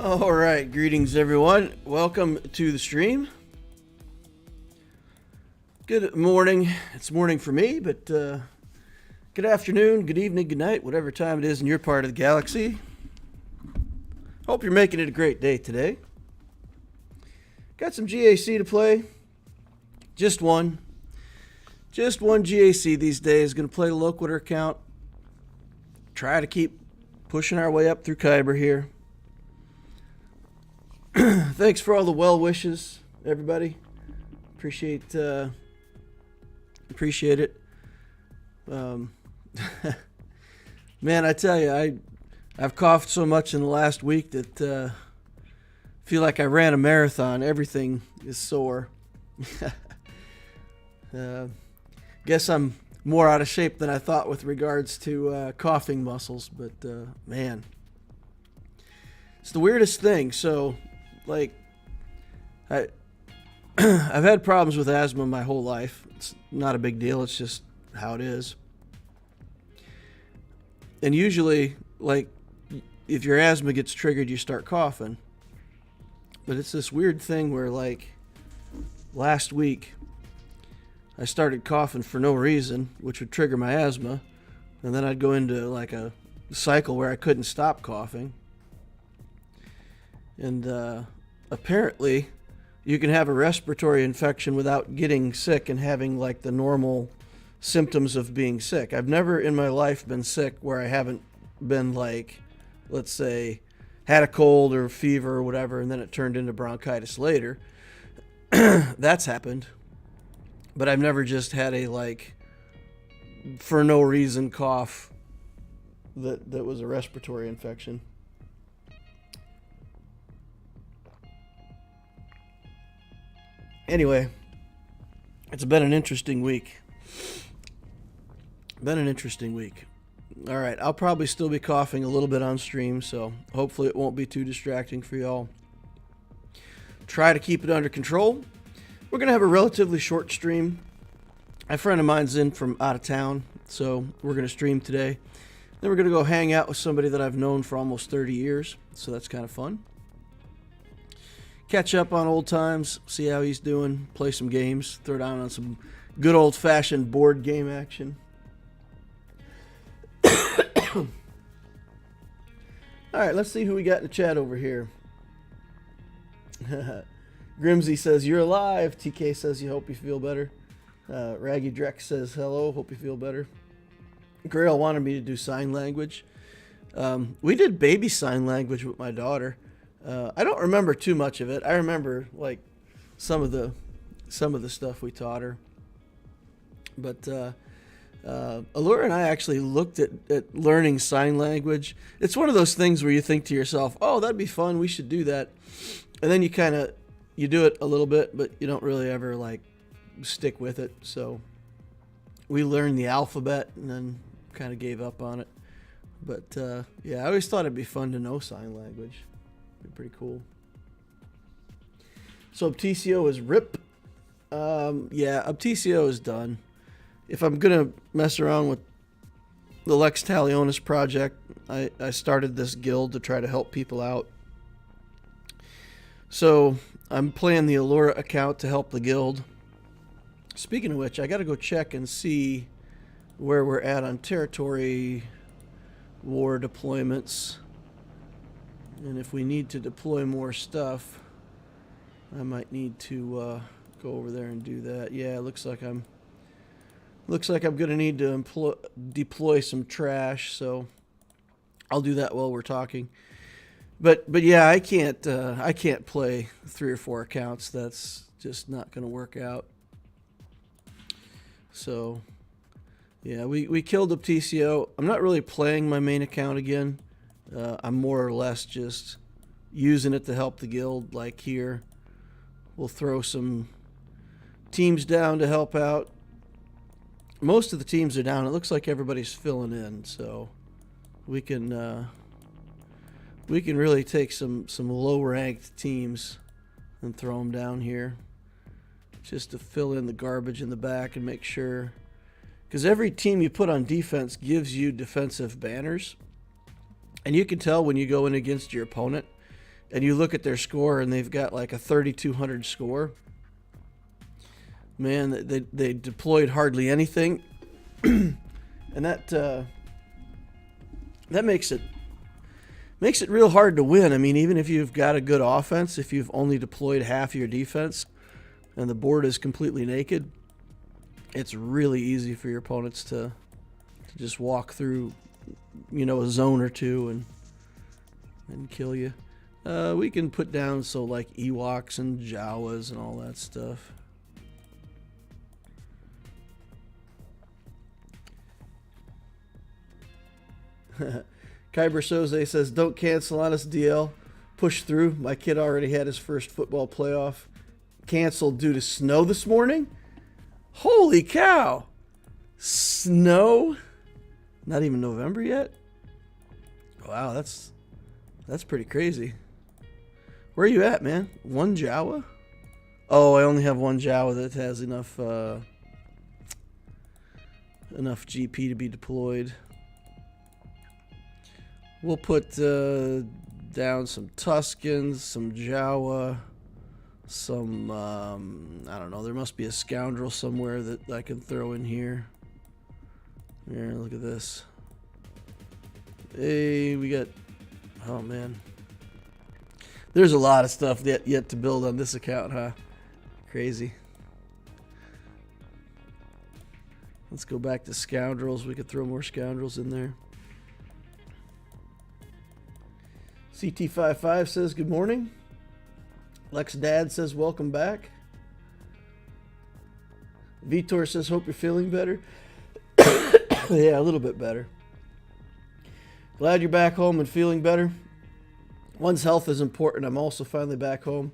All right, greetings everyone. Welcome to the stream. Good morning. It's morning for me, but good afternoon, good evening, good night, whatever time it is in your part of the galaxy. Hope you're making it a great day today. Got some GAC to play. Just one GAC these days. Going to play the Loquitur account. Try to keep pushing our way up through Kyber here. Thanks for all the well wishes, everybody. Appreciate it. Man, I tell you, I've coughed so much in the last week that feel like I ran a marathon. Everything is sore. Guess I'm more out of shape than I thought with regards to coughing muscles, but man, it's the weirdest thing. So, like, I've had problems with asthma my whole life. It's not a big deal. It's just how it is. And usually, like, if your asthma gets triggered, you start coughing. But it's this weird thing where, like, last week, I started coughing for no reason, which would trigger my asthma. And then I'd go into, like, a cycle where I couldn't stop coughing. And apparently, you can have a respiratory infection without getting sick and having, like, the normal symptoms of being sick. I've never in my life been sick where I haven't been, like, let's say, had a cold or fever or whatever, and then it turned into bronchitis later. That's happened. But I've never just had a, like, for no reason cough that was a respiratory infection. Anyway, it's been an interesting week. All right, I'll probably still be coughing a little bit on stream, so hopefully it won't be too distracting for y'all. Try to keep it under control. We're going to have a relatively short stream. A friend of mine's in from out of town, so we're going to stream today. Then we're going to go hang out with somebody that I've known for almost 30 years, so that's kind of fun. Catch up on old times, see how he's doing, play some games, throw down on some good old-fashioned board game action. All right, let's see who we got in the chat over here. Grimsy says, you're alive. TK says, you hope you feel better. Raggy Drex says, hello, hope you feel better. Grail wanted me to do sign language. We did baby sign language with my daughter. I don't remember too much of it. I remember, like, some of the stuff we taught her. But Allura and I actually looked at learning sign language. It's one of those things where you think to yourself, oh, that'd be fun, we should do that. And then you do it a little bit, but you don't really ever, like, stick with it. So we learned the alphabet and then kind of gave up on it. But yeah, I always thought it'd be fun to know sign language. Be pretty cool. So Obtesio is RIP. Yeah, Obtesio is done. If I'm gonna mess around with the Lex Talionis project, I started this guild to try to help people out. So I'm playing the Allura account to help the guild. Speaking of which, I gotta go check and see where we're at on territory war deployments. And if we need to deploy more stuff, I might need to go over there and do that. Yeah, it looks like I'm gonna need to deploy some trash, so I'll do that while we're talking. But yeah, I can't play 3 or 4 accounts. That's just not gonna work out. So yeah, we killed Obtesio. I'm not really playing my main account again. I'm more or less just using it to help the guild. Like here, we'll throw some teams down to help out. Most of the teams are down. It looks like everybody's filling in, so we can really take some low-ranked teams and throw them down here just to fill in the garbage in the back and make sure. Because every team you put on defense gives you defensive banners. And you can tell when you go in against your opponent and you look at their score and they've got like a 3,200 score. Man, they deployed hardly anything, and that makes it real hard to win. I mean, even if you've got a good offense, if you've only deployed half your defense and the board is completely naked, it's really easy for your opponents to just walk through, a zone or two and kill you. We can put down like Ewoks and Jawas and all that stuff. Kyber Soze says, don't cancel on us, DL. Push through. My kid already had his first football playoff canceled due to snow this morning. Holy cow. Snow? Not even November yet? Wow, that's pretty crazy. Where are you at, man? One Jawa? Oh, I only have one Jawa that has enough GP to be deployed. We'll put down some Tuscans, some Jawa, some, I don't know, there must be a scoundrel somewhere that I can throw in here. Here, look at this. Hey, we got, oh man. There's a lot of stuff yet to build on this account, huh? Crazy. Let's go back to scoundrels. We could throw more scoundrels in there. CT55 says, good morning. Lex Dad says, welcome back. Vitor says, hope you're feeling better. Yeah, a little bit better. Glad you're back home and feeling better. One's health is important. I'm also finally back home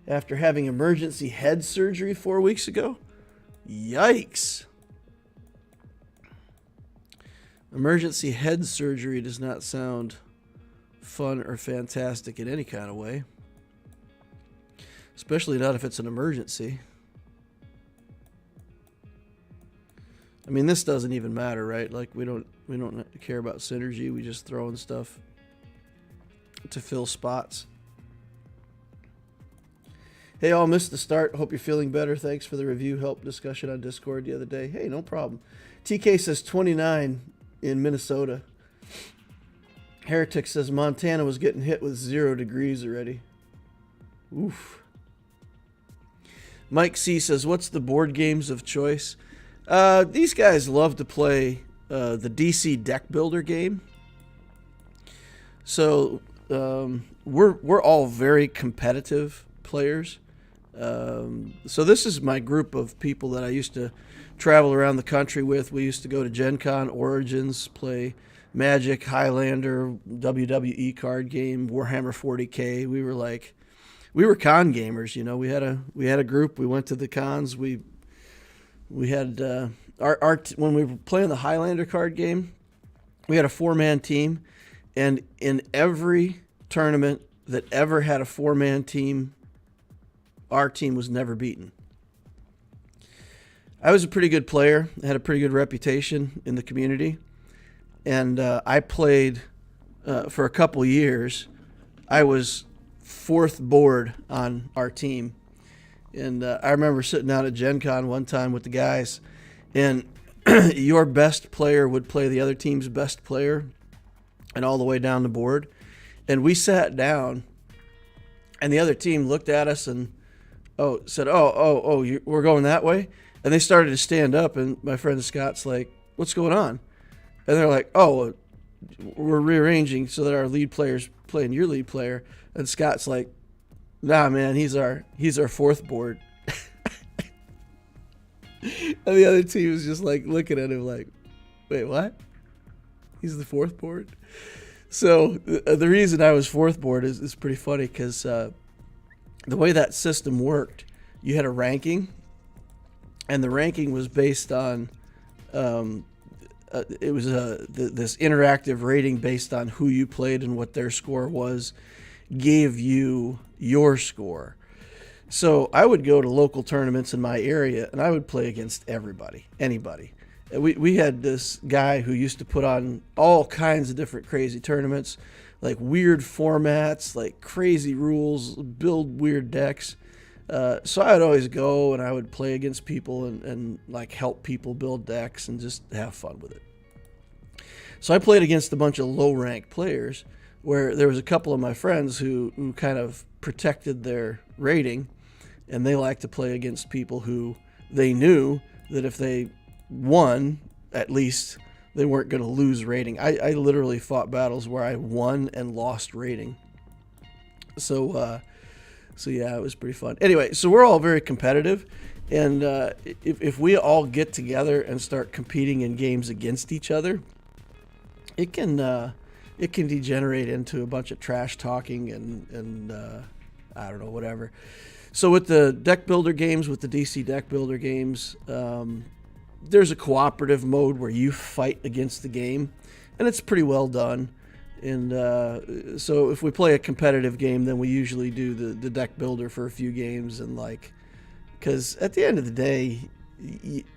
after having emergency head surgery 4 weeks ago. Yikes. Emergency head surgery does not sound fun or fantastic in any kind of way, especially not if it's an emergency. I mean, this doesn't even matter, right? Like we don't care about synergy. We just throw in stuff to fill spots. Hey, all, missed the start. Hope you're feeling better. Thanks for the review help discussion on Discord the other day. Hey, no problem. TK says 29 in Minnesota. Heretic says Montana was getting hit with 0 degrees already. Oof. Mike C says, what's the board games of choice? These guys love to play the DC deck builder game. So we're all very competitive players. So this is my group of people that I used to travel around the country with. We used to go to Gen Con, Origins, play Magic, Highlander, WWE card game, Warhammer 40K. We were con gamers, We had a group. We went to the cons. We had when we were playing the Highlander card game, we had a 4-man team, and in every tournament that ever had a 4-man team, our team was never beaten. I was a pretty good player. I had a pretty good reputation in the community. And I played for a couple years. I was 4th board on our team. And I remember sitting out at Gen Con one time with the guys, and your best player would play the other team's best player and all the way down the board. And we sat down, and the other team looked at us and said, we're going that way? And they started to stand up, and my friend Scott's like, what's going on? And they're like, oh, we're rearranging so that our lead player's playing your lead player. And Scott's like, nah, man, he's our 4th board. And the other team was just like looking at him like, wait, what? He's the 4th board? So the reason I was 4th board is pretty funny because the way that system worked, you had a ranking, and the ranking was based on it was this interactive rating based on who you played and what their score was, gave you your score. So I would go to local tournaments in my area, and I would play against anybody. We had this guy who used to put on all kinds of different crazy tournaments, like weird formats, like crazy rules, build weird decks. So I'd always go and I would play against people and like help people build decks and just have fun with it. So I played against a bunch of low-ranked players where there was a couple of my friends who kind of protected their rating, and they liked to play against people who they knew that if they won, at least they weren't going to lose rating. I literally fought battles where I won and lost rating. So yeah, it was pretty fun. Anyway, so we're all very competitive, and if we all get together and start competing in games against each other, it can degenerate into a bunch of trash talking and I don't know, whatever. So with the deck builder games, with the DC deck builder games, there's a cooperative mode where you fight against the game, and it's pretty well done. And so if we play a competitive game, then we usually do the deck builder for a few games, and like, because at the end of the day,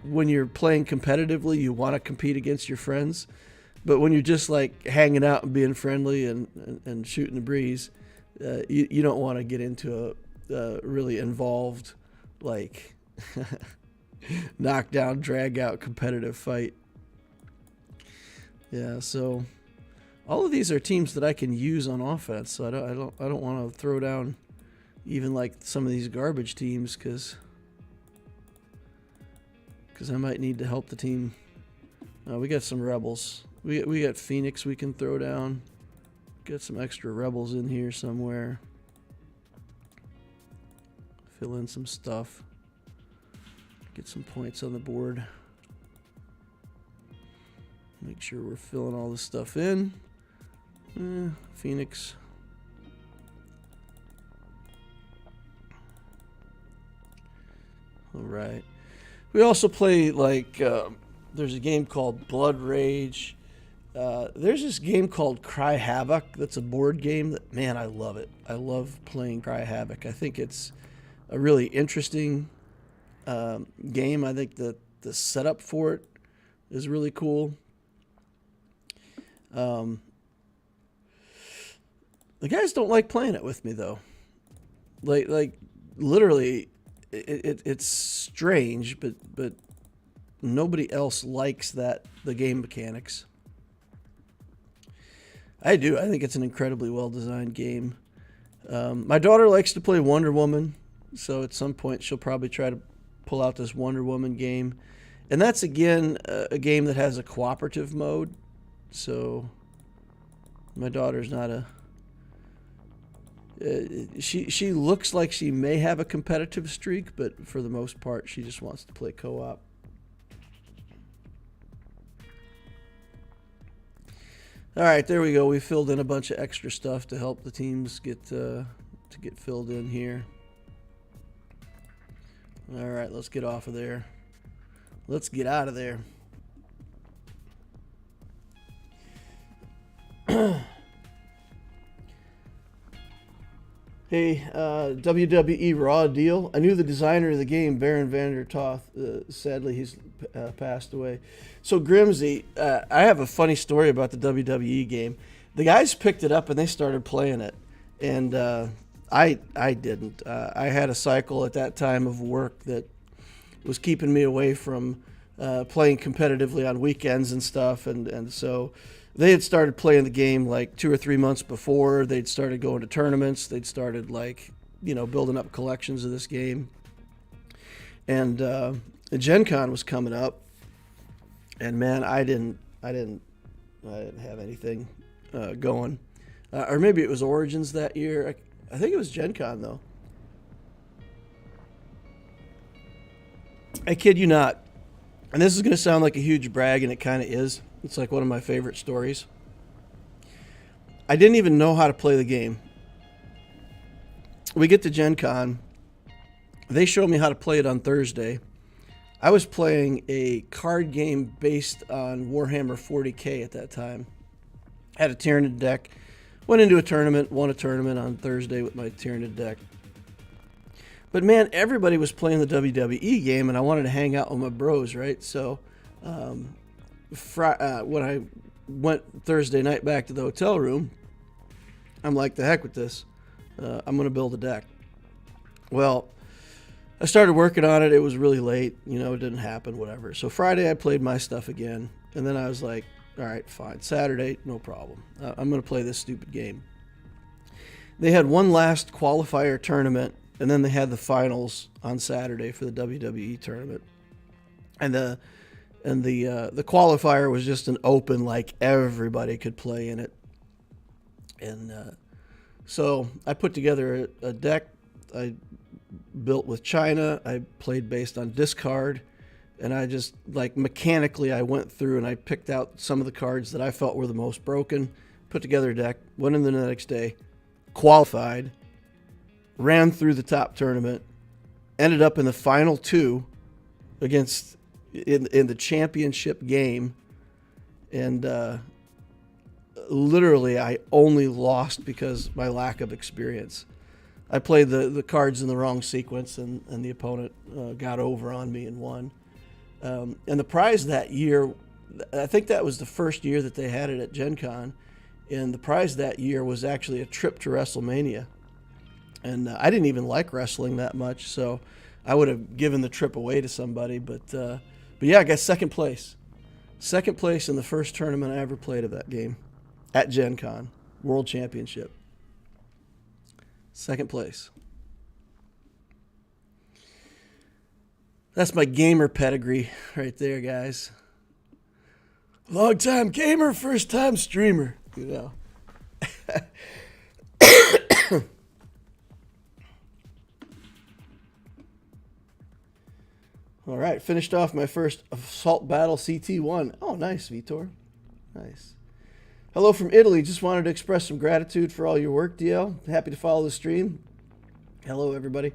when you're playing competitively, you want to compete against your friends. But when you're just like hanging out and being friendly and shooting the breeze, you don't want to get into a really involved, like, knockdown, drag out competitive fight. Yeah, so all of these are teams that I can use on offense. So I don't want to throw down even like some of these garbage teams because I might need to help the team. We got some rebels. We got Phoenix we can throw down. Get some extra rebels in here somewhere. Fill in some stuff. Get some points on the board. Make sure we're filling all this stuff in. Phoenix. All right. We also play like there's a game called Blood Rage. There's this game called Cry Havoc. That's a board game that, man, I love it. I love playing Cry Havoc. I think it's a really interesting game. I think that the setup for it is really cool. The guys don't like playing it with me though. Like literally, it's strange, but nobody else likes the game mechanics. I do. I think it's an incredibly well-designed game. My daughter likes to play Wonder Woman, so at some point she'll probably try to pull out this Wonder Woman game. And that's, again, a game that has a cooperative mode. So my daughter's not a... she looks like she may have a competitive streak, but for the most part, she just wants to play co-op. All right, there we go. We filled in a bunch of extra stuff to help the teams get filled in here. All right, let's get off of there. Let's get out of there. Hey, WWE Raw deal. I knew the designer of the game, Baron Vander Toth. Sadly, he's passed away. So, Grimsy, I have a funny story about the WWE game. The guys picked it up and they started playing it. And I didn't. I had a cycle at that time of work that was keeping me away from playing competitively on weekends and stuff. And so they had started playing the game like 2 or 3 months before. They'd started going to tournaments. They'd started building up collections of this game. And Gen Con was coming up, and man, I didn't have anything going. Or maybe it was Origins that year. I think it was Gen Con though. I kid you not. And this is going to sound like a huge brag, and it kind of is. It's like one of my favorite stories. I didn't even know how to play the game. We get to Gen Con. They show me how to play it on Thursday. I was playing a card game based on Warhammer 40K at that time. Had a Tyranid deck. Went into a tournament, won a tournament on Thursday with my Tyranid deck. But man, everybody was playing the WWE game, and I wanted to hang out with my bros, right? So when I went Thursday night back to the hotel room, I'm like, the heck with this. I'm going to build a deck. Well, I started working on it. It was really late. It didn't happen, whatever. So Friday I played my stuff again. And then I was like, all right, fine. Saturday, no problem. I'm going to play this stupid game. They had one last qualifier tournament, and then they had the finals on Saturday for the WWE tournament. And the qualifier was just an open, like everybody could play in it. And so I put together a deck I built with China. I played based on discard. And I just, like, mechanically, I went through and I picked out some of the cards that I felt were the most broken, put together a deck, went in the next day, qualified, ran through the top tournament, ended up in the final two against, in the championship game. And literally, I only lost because my lack of experience. I played the cards in the wrong sequence, and the opponent got over on me and won. And the prize that year, I think that was the first year that they had it at Gen Con, and the prize that year was actually a trip to WrestleMania. And I didn't even like wrestling that much, so I would have given the trip away to somebody. But yeah, I got second place. Second place in the first tournament I ever played of that game at Gen Con, World Championship. Second place. That's my gamer pedigree right there, guys. Long time gamer, first time streamer. All right, finished off my first Assault Battle CT1. Oh, nice, Vitor. Nice. Hello from Italy. Just wanted to express some gratitude for all your work, DL. Happy to follow the stream. Hello, everybody.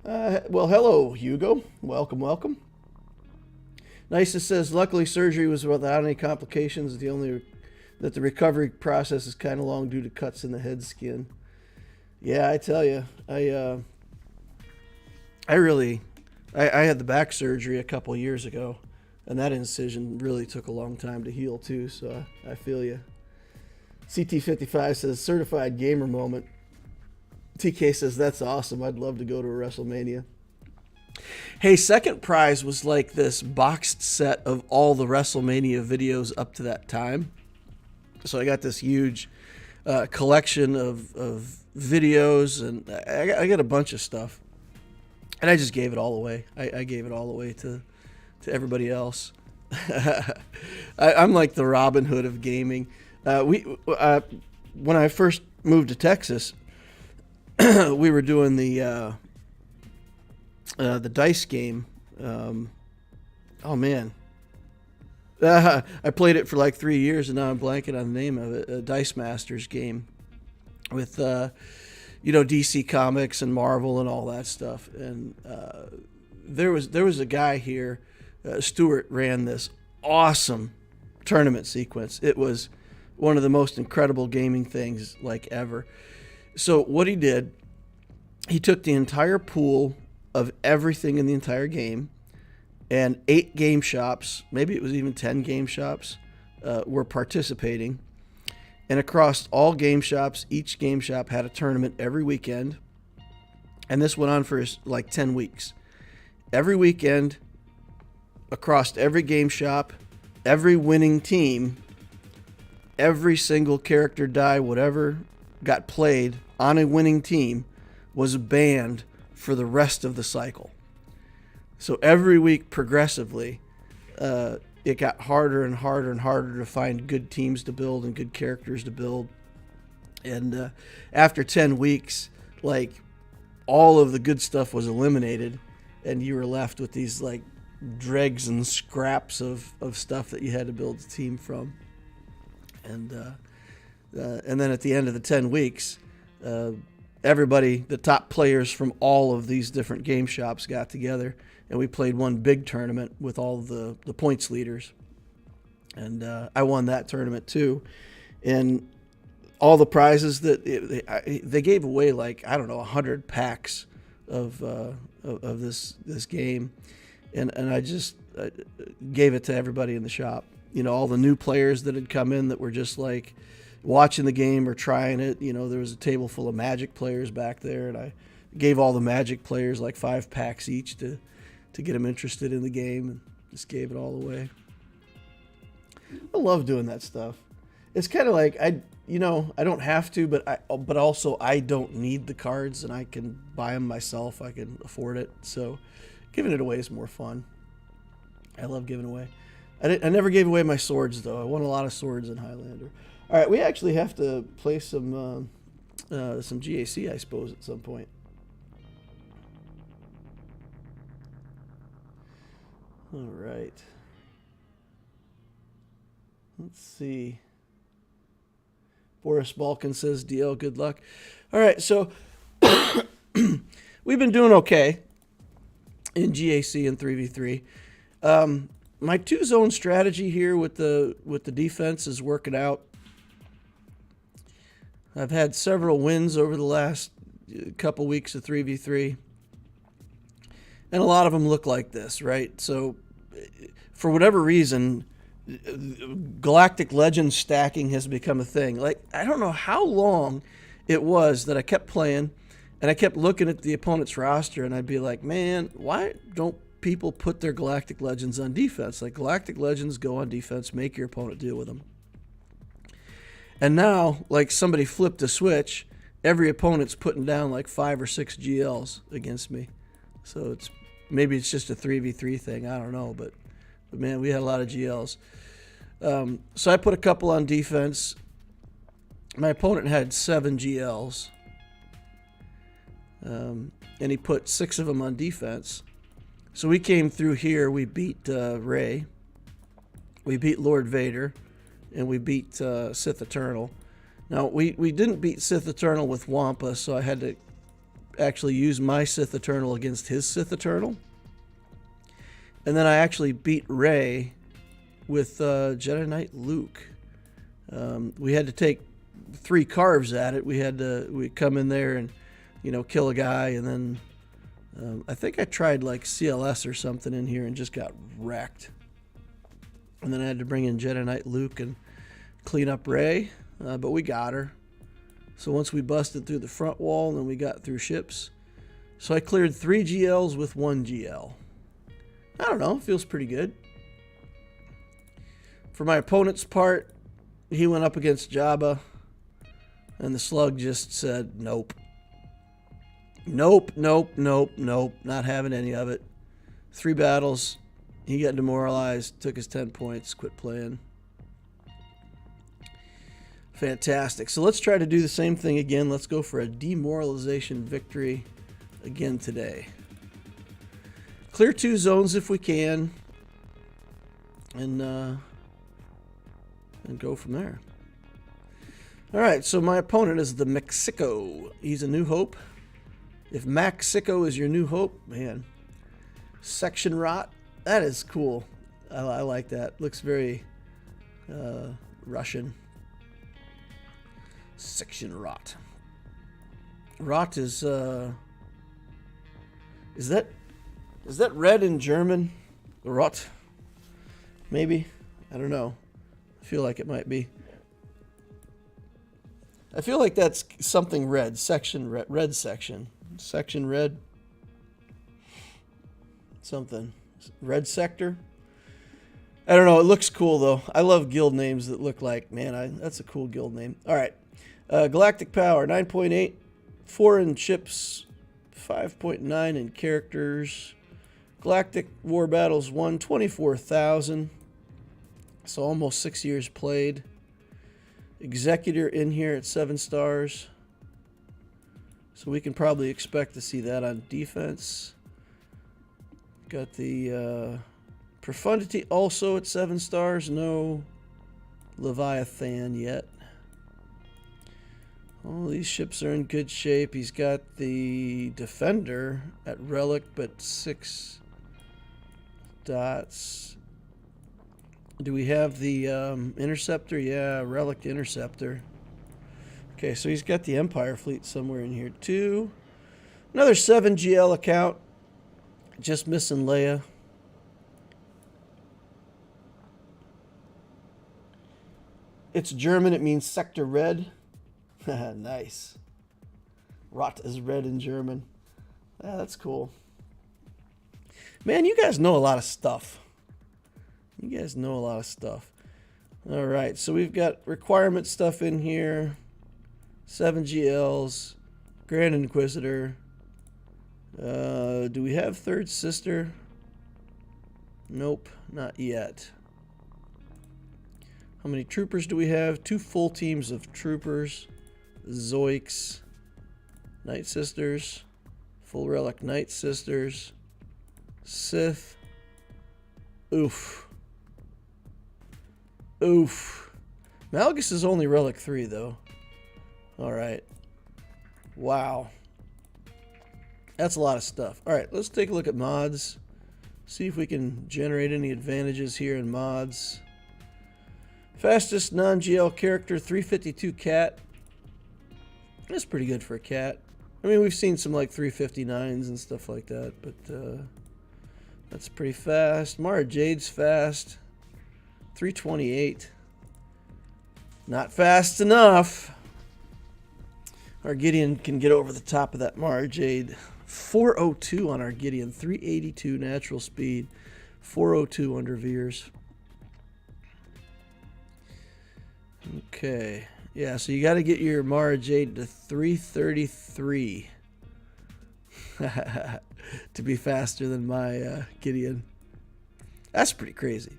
Well, hello, Hugo. Welcome, welcome. Nicest says, luckily surgery was without any complications. The recovery process is kind of long due to cuts in the head skin. Yeah, I tell you, I had the back surgery a couple years ago, and that incision really took a long time to heal too, so I feel you. CT55 says, certified gamer moment. TK says, that's awesome. I'd love to go to a WrestleMania. Hey, second prize was like this boxed set of all the WrestleMania videos up to that time. So I got this huge collection of videos, and I got a bunch of stuff. And I just gave it all away. I gave it all away to everybody else. I'm like the Robin Hood of gaming. When I first moved to Texas, we were doing the dice game. Oh man, I played it for like 3 years, and now I'm blanking on the name of it. A Dice Masters game with DC Comics and Marvel and all that stuff. And there was a guy here, Stuart, ran this awesome tournament sequence. It was one of the most incredible gaming things like ever. So what he did, he took the entire pool of everything in the entire game, and 8 game shops, maybe it was even 10 game shops, were participating. And across all game shops, each game shop had a tournament every weekend. And this went on for like 10 weeks. Every weekend, across every game shop, every winning team, every single character die, whatever got played on a winning team, was banned for the rest of the cycle. So every week, progressively, it got harder and harder and harder to find good teams to build and good characters to build. And after 10 weeks, like, all of the good stuff was eliminated, and you were left with these like dregs and scraps of stuff that you had to build a team from. And then at the end of the 10 weeks, everybody, the top players from all of these different game shops got together, and we played one big tournament with all the points leaders. And I won that tournament too. And all the prizes that they gave away, like, I don't know, 100 packs of this game. And I just gave it to everybody in the shop. All the new players that had come in that were just like watching the game or trying it. You know, there was a table full of Magic players back there, and I gave all the Magic players like 5 packs each to get them interested in the game, and just gave it all away. I love doing that stuff. It's kind of like I don't have to, but also I don't need the cards, and I can buy them myself. I can afford it, so giving it away is more fun. I love giving away. I never gave away my swords though. I won a lot of swords in Highlander. All right, we actually have to play some GAC, I suppose, at some point. All right. Let's see. Boris Balkan says, DL, good luck. All right, so we've been doing okay in GAC and 3v3. My 2-zone strategy here with the defense is working out. I've had several wins over the last couple weeks of 3v3. And a lot of them look like this, right? So, for whatever reason, Galactic Legend stacking has become a thing. Like, I don't know how long it was that I kept playing, and I kept looking at the opponent's roster, and I'd be like, man, why don't people put their Galactic Legends on defense? Like, Galactic Legends go on defense, make your opponent deal with them. And now, like, somebody flipped a switch, every opponent's putting down like 5 or 6 GLs against me. So maybe it's just a 3v3 thing. I don't know, but man, we had a lot of GLs. So I put a couple on defense. My opponent had 7 GLs, and he put 6 of them on defense. So we came through here. We beat Rey. We beat Lord Vader, and we beat Sith Eternal. Now we didn't beat Sith Eternal with Wampa, so I had to actually use my Sith Eternal against his Sith Eternal. And then I actually beat Rey with Jedi Knight Luke. We had to take 3 carves at it. We come in there and, kill a guy, and then I think I tried like CLS or something in here and just got wrecked. And then I had to bring in Jedi Knight Luke and clean up Rey, but we got her. So once we busted through the front wall, and then we got through ships. So I cleared 3 GLs with 1 GL. I don't know, feels pretty good. For my opponent's part, he went up against Jabba, and the slug just said, nope. Nope, nope, nope, nope, not having any of it. 3 battles, he got demoralized, took his 10 points, quit playing. Fantastic. So let's try to do the same thing again. Let's go for a demoralization victory again today. Clear 2 zones if we can, and go from there. All right, so my opponent is the Mexico. He's a New Hope. If Mexico is your New Hope, man, Section Rot, that is cool. I like that. Looks very Russian. Section Rot. Rot is that red in German? Rot? Maybe? I don't know. I feel like it might be. I feel like that's something red. Section red. Red section. Section red. Something. Red sector. I don't know. It looks cool though. I love guild names that look like, man, that's a cool guild name. All right. Galactic Power 9.8. Foreign ships 5.9 in characters. Galactic War Battles 124,000. So almost 6 years played. Executor in here at 7 stars. So we can probably expect to see that on defense. Got the Profundity also at 7 stars. No Leviathan yet. All these ships are in good shape. He's got the Defender at Relic, but 6 dots. Do we have the Interceptor? Yeah, Relic Interceptor. Okay, so he's got the Empire fleet somewhere in here too. Another 7 GL account. Just missing Leia. It's German. It means sector red. Nice. Rot is red in German. Ah, that's cool. Man, you guys know a lot of stuff. You guys know a lot of stuff. All right, so we've got requirement stuff in here. 7 GLs. Grand Inquisitor. Do we have Third Sister? Nope, not yet. How many troopers do we have? 2 full teams of troopers. Zoiks. Night Sisters. Full Relic Night Sisters. Sith. Oof. Oof. Malgus is only Relic 3, though. Alright. Wow. That's a lot of stuff. Alright, let's take a look at mods. See if we can generate any advantages here in mods. Fastest non-GL character, 352 cat. That's pretty good for a cat. I mean, we've seen some like 359s and stuff like that, but that's pretty fast. Mara Jade's fast. 328. Not fast enough. Our Gideon can get over the top of that Mara Jade. 402 on our Gideon. 382 natural speed. 402 under Veers. Okay. Yeah, so you got to get your Mara Jade to 333 to be faster than my Gideon. That's pretty crazy.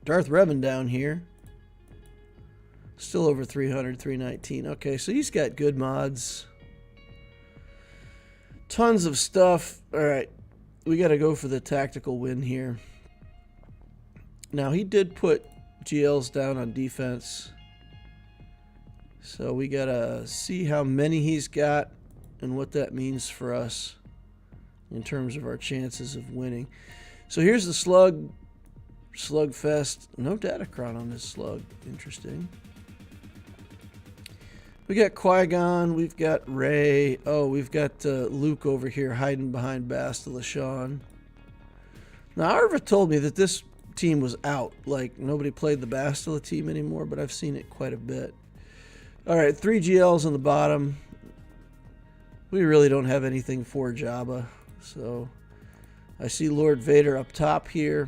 Darth Revan down here. Still over 300, 319. Okay, so he's got good mods. Tons of stuff. All right, we got to go for the tactical win here. Now, he did put GLs down on defense. So we got to see how many he's got and what that means for us in terms of our chances of winning. So here's the Slugfest. No Datacron on this slug. Interesting. We got Qui-Gon. We've got Rey. Oh, we've got Luke over here hiding behind Bastila Shan. Now, Arva told me that this team was out. Like, nobody played the Bastila team anymore, but I've seen it quite a bit. All right, 3 GLs on the bottom. We really don't have anything for Jabba. So, I see Lord Vader up top here.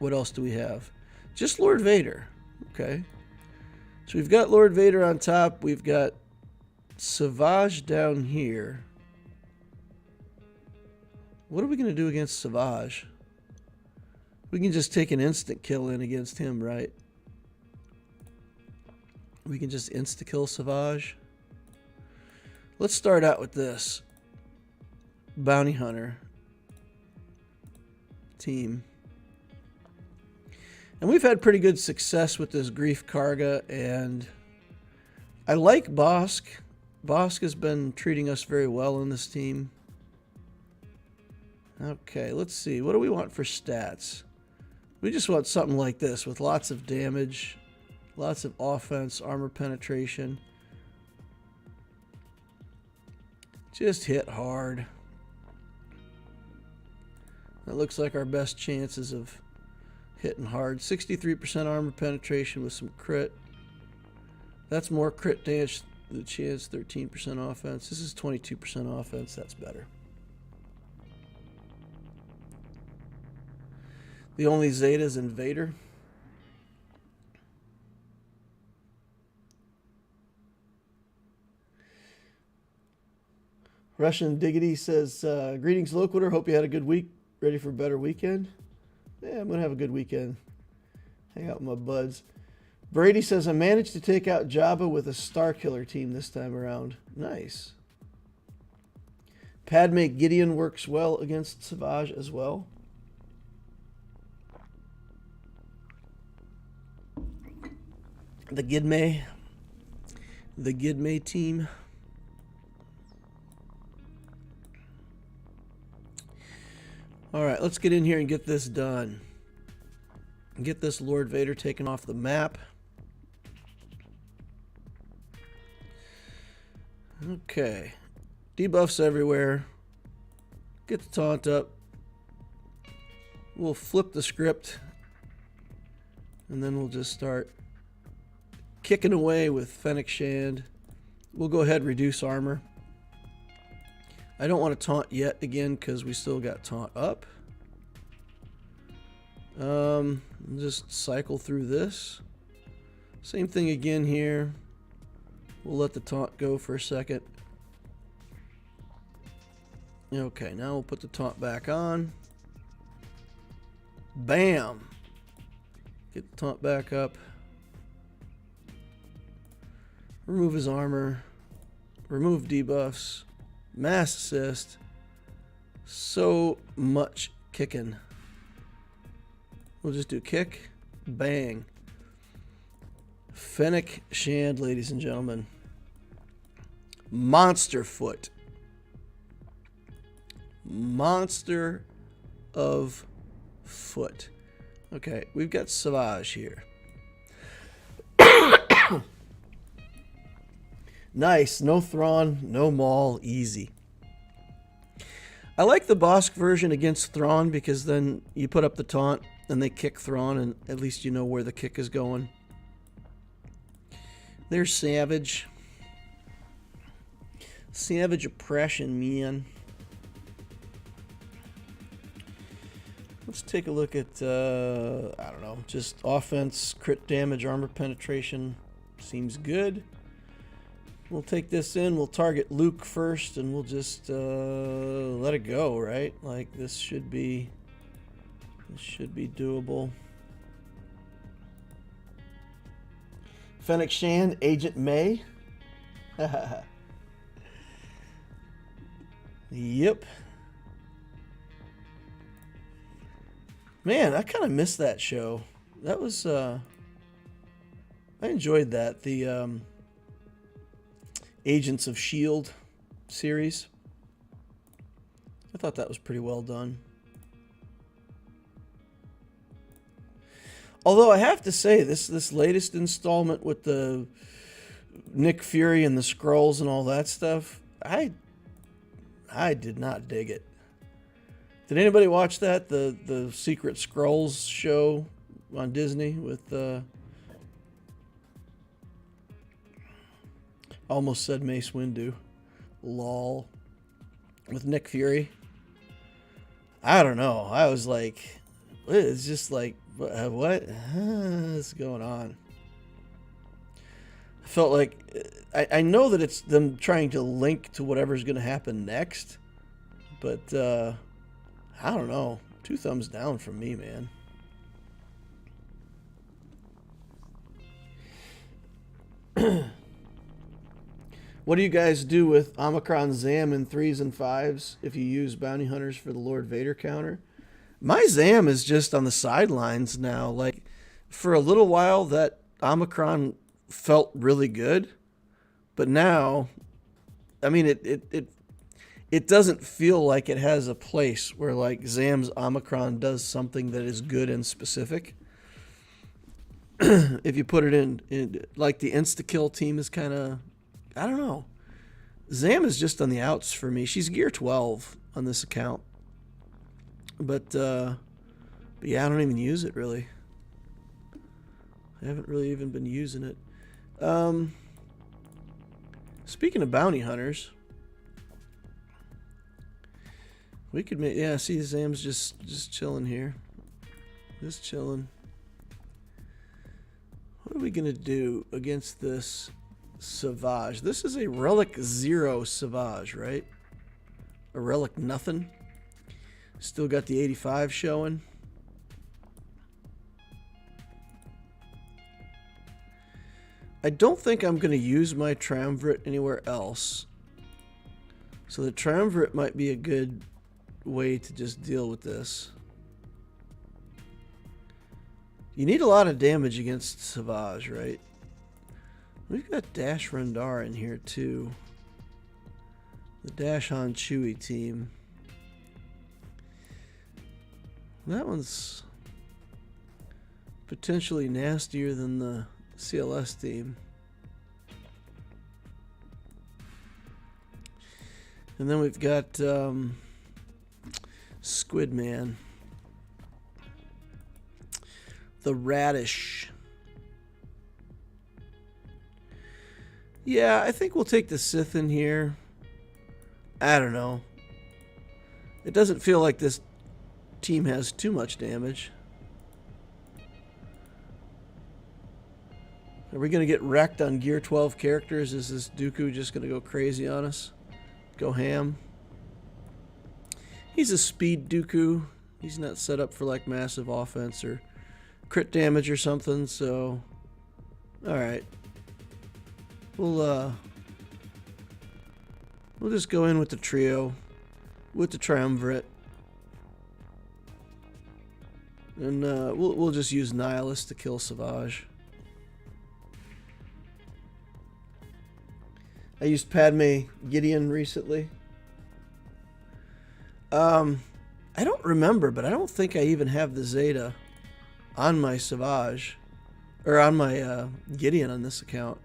What else do we have? Just Lord Vader. Okay. So we've got Lord Vader on top. We've got Savage down here. What are we going to do against Savage? We can just take an instant kill in against him, right? We can just insta-kill Savage. Let's start out with this. Bounty Hunter team. And we've had pretty good success with this Grief Karga, and I like Bosk. Bosk has been treating us very well in this team. Okay, let's see. What do we want for stats? We just want something like this with lots of damage, lots of offense, armor penetration. Just hit hard. That looks like our best chances of hitting hard. 63% armor penetration with some crit. That's more crit damage. The chance 13% offense. This is 22% offense. That's better. The only Zetas in Vader. Russian Diggity says, greetings, Loquitur. Hope you had a good week. Ready for a better weekend? Yeah, I'm going to have a good weekend. Hang out with my buds. Brady says, I managed to take out Jabba with a Star Killer team this time around. Nice. Padme Gideon works well against Savage as well. The Gidme team. All right, let's get in here and get this done. Get this Lord Vader taken off the map. Okay. Debuffs everywhere. Get the taunt up. We'll flip the script And then we'll just start kicking away with Fennec Shand. We'll go ahead and reduce armor. I don't want to taunt yet again because we still got taunt up. Just cycle through this. Same thing again here. We'll let the taunt go for a second. Okay, now we'll put the taunt back on. Bam! Get the taunt back up. Remove his armor. Remove debuffs. Mass assist. So much kicking. We'll just do kick. Bang. Fennec Shand, ladies and gentlemen. Monster foot. Monster of foot. Okay, we've got Savage here. Nice. No Thrawn, no Maul. Easy. I like the Bosk version against Thrawn because then you put up the taunt and they kick Thrawn and at least you know where the kick is going. There's Savage. Savage oppression, man. Let's take a look at, I don't know, just offense, crit damage, armor penetration. Seems good. We'll take this in. We'll target Luke first, and we'll just let it go, right? Like, this should be doable. Fennec Shand, Agent May. Yep. Man, I kind of missed that show. That was, I enjoyed that. The Agents of S.H.I.E.L.D. series. I thought that was pretty well done. Although I have to say, this latest installment with the Nick Fury and the Skrulls and all that stuff, I did not dig it. Did anybody watch that? The Secret Skrulls show on Disney with almost said Mace Windu. Lol. With Nick Fury. I don't know. I was like, it's just like, what is going on? I felt like, I know that it's them trying to link to whatever's going to happen next, but I don't know. 2 thumbs down from me, man. What do you guys do with Omicron Zam in 3s and 5s if you use bounty hunters for the Lord Vader counter? My Zam is just on the sidelines now. Like, for a little while, that Omicron felt really good, but now, I mean, it doesn't feel like it has a place where, like, Zam's Omicron does something that is good and specific. If you put it in, like, the insta-kill team is kind of, I don't know. Zam is just on the outs for me. She's gear 12 on this account. But yeah, I don't even use it, really. I haven't really even been using it. Speaking of bounty hunters, we could make, yeah, see Zam's just chilling here. Just chilling. What are we going to do against this Savage? This is a Relic 0 Savage, right? A Relic nothing. Still got the 85 showing. I don't think I'm going to use my Triumvirate anywhere else. So the Triumvirate might be a good way to just deal with this. You need a lot of damage against Savage, right? We've got Dash Rendar in here too. The Dash Han Chewie team. That one's potentially nastier than the CLS team. And then we've got Squid Man. The Radish. Yeah, I think we'll take the Sith in here. I don't know. It doesn't feel like this team has too much damage. Are we going to get wrecked on Gear 12 characters? Is this Dooku just going to go crazy on us? Go ham? He's a speed Dooku. He's not set up for like massive offense or crit damage or something, so... Alright. We'll just go in with the trio. With the triumvirate. And we'll just use Nihilist to kill Savage. I used Padme Gideon recently. I don't remember, but I don't think I even have the Zeta on my Savage. Or on my Gideon on this account.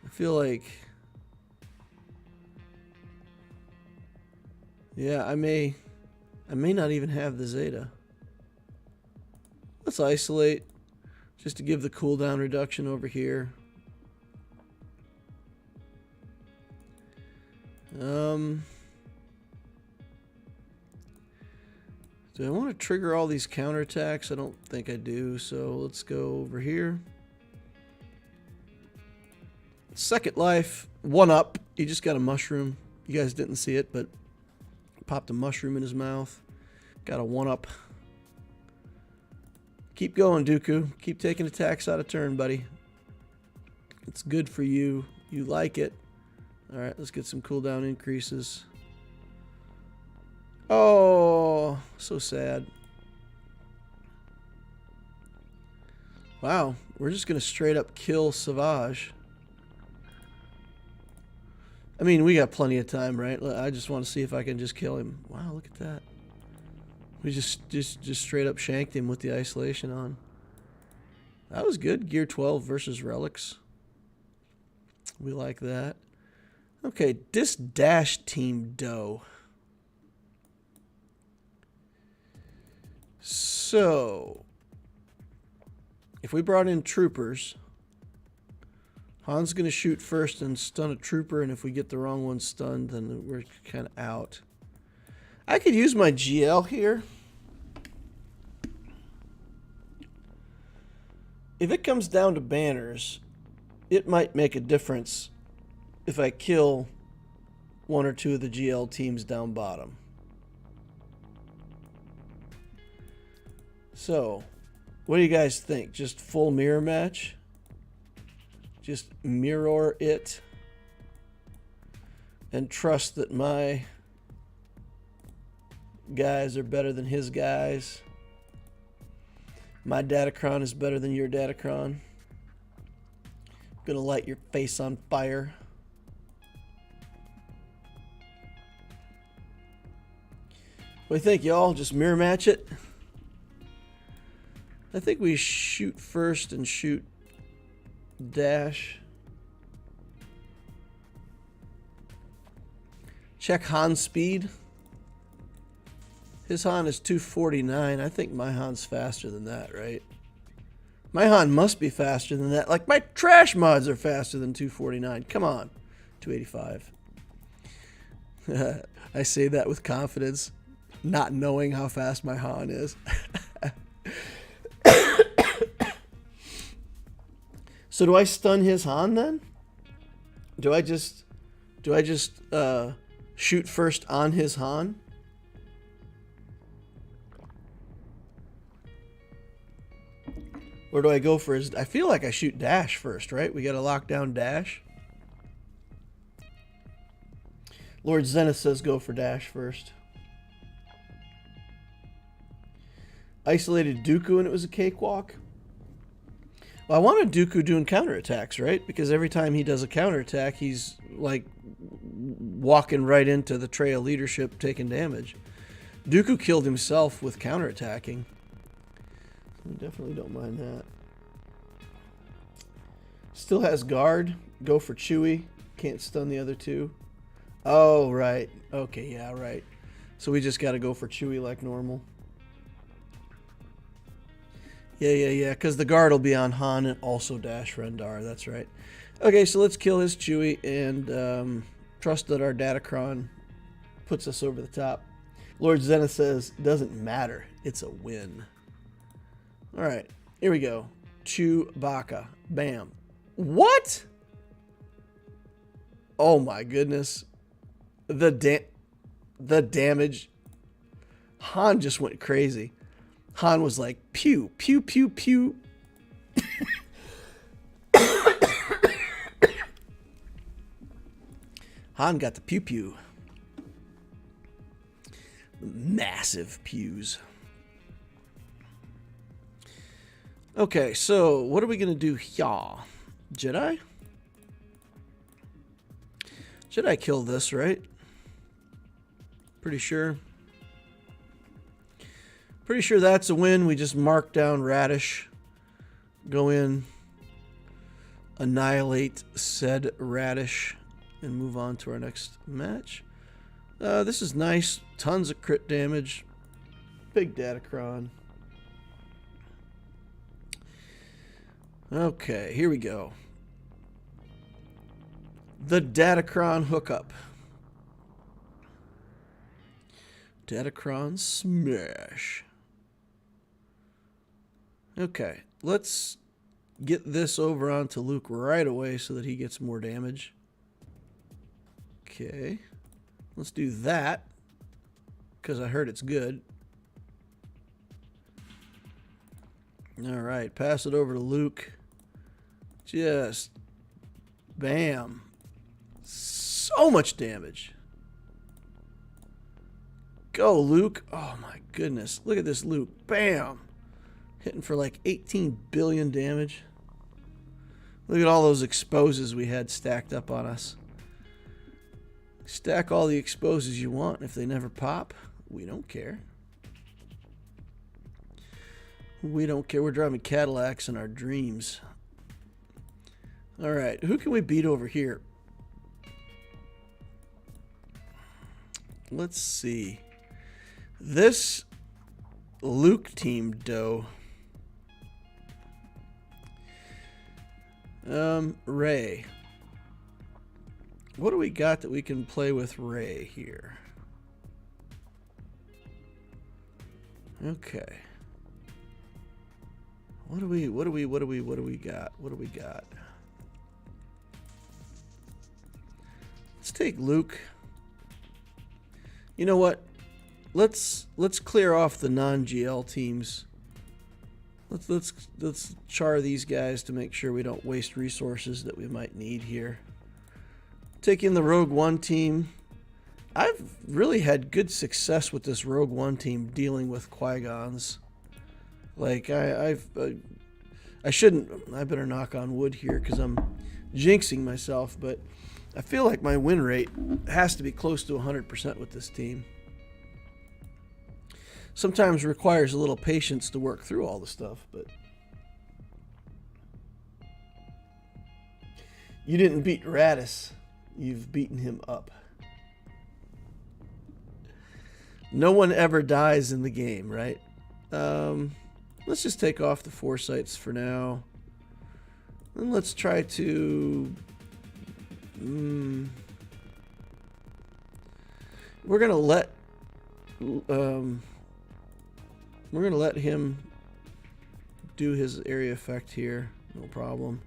I feel like... Yeah, I may not even have the Zeta. Let's isolate. Just to give the cooldown reduction over here. Do I want to trigger all these counterattacks? I don't think I do, so let's go over here. Second Life, 1-up. He just got a mushroom. You guys didn't see it, but popped a mushroom in his mouth. Got a 1-up. Keep going, Dooku. Keep taking attacks out of turn, buddy. It's good for you. You like it. Alright, let's get some cooldown increases. Oh, so sad. Wow, we're just going to straight up kill Savage. I mean, we got plenty of time, right? I just want to see if I can just kill him. Wow, look at that. We just straight up shanked him with the isolation on. That was good. Gear 12 versus Relics. We like that. Okay, this Dash Team Doe. So, if we brought in troopers, Han's going to shoot first and stun a trooper, and if we get the wrong one stunned, then we're kind of out. I could use my GL here. If it comes down to banners, it might make a difference if I kill one or two of the GL teams down bottom. So, what do you guys think? Just full mirror match? Just mirror it and trust that my guys are better than his guys. My Datacron is better than your Datacron. I'm gonna light your face on fire. What do you think, y'all? Just mirror match it? I think we shoot first and shoot Dash. Check Han's speed. His Han is 249. I think my Han's faster than that, right? My Han must be faster than that. Like, my trash mods are faster than 249. Come on. 285. I say that with confidence, not knowing how fast my Han is. So do I stun his Han then? Do I just shoot first on his Han? Or do I go for his... I feel like I shoot Dash first, right? We got to lock down Dash. Lord Zenith says go for Dash first. Isolated Dooku and it was a cakewalk. Well, I wanted Dooku doing counterattacks, right? Because every time he does a counterattack, he's like walking right into the trail leadership taking damage. Dooku killed himself with counterattacking. I definitely don't mind that. Still has guard. Go for Chewie. Can't stun the other two. Oh, right. Okay, yeah, right. So we just got to go for Chewie like normal. Yeah. Because the guard will be on Han and also dash Rendar. That's right. Okay, so let's kill his Chewie and trust that our Datacron puts us over the top. Lord Zenith says, doesn't matter. It's a win. All right, here we go. Chewbacca. Bam. What? Oh my goodness. The damage. Han just went crazy. Han was like, pew, pew, pew, pew. Han got the pew pew. Massive pews. Okay, so what are we going to do here? Jedi? Jedi kill this, right? Pretty sure. Pretty sure that's a win. We just mark down Radish. Go in. Annihilate said Radish. And move on to our next match. This is nice. Tons of crit damage. Big Datacron. Okay, here we go. The Datacron hookup. Datacron smash. Okay, let's get this over onto Luke right away so that he gets more damage. Okay, let's do that because I heard it's good. All right, pass it over to Luke. Just bam. So much damage. Go, Luke. Oh my goodness. Look at this Luke. Bam. Hitting for like 18 billion damage. Look at all those exposes we had stacked up on us. Stack all the exposes you want. If they never pop, we don't care. We don't care. We're driving Cadillacs in our dreams. All right. Who can we beat over here? Let's see. This Luke team, though. Rey. What do we got that we can play with Rey here? Okay. What do we got? What do we got? Let's take Luke. You know what? Let's clear off the non-GL teams. Let's char these guys to make sure we don't waste resources that we might need here. Taking the Rogue One team. I've really had good success with this Rogue One team dealing with Qui-Gons. Like I shouldn't. I better knock on wood here because I'm jinxing myself. But I feel like my win rate has to be close to 100% with this team. Sometimes requires a little patience to work through all the stuff, but you didn't beat Radis. You've beaten him up. No one ever dies in the game, right? Let's just take off the foresights for now. And let's try to... We're gonna let him do his area effect here. No problem.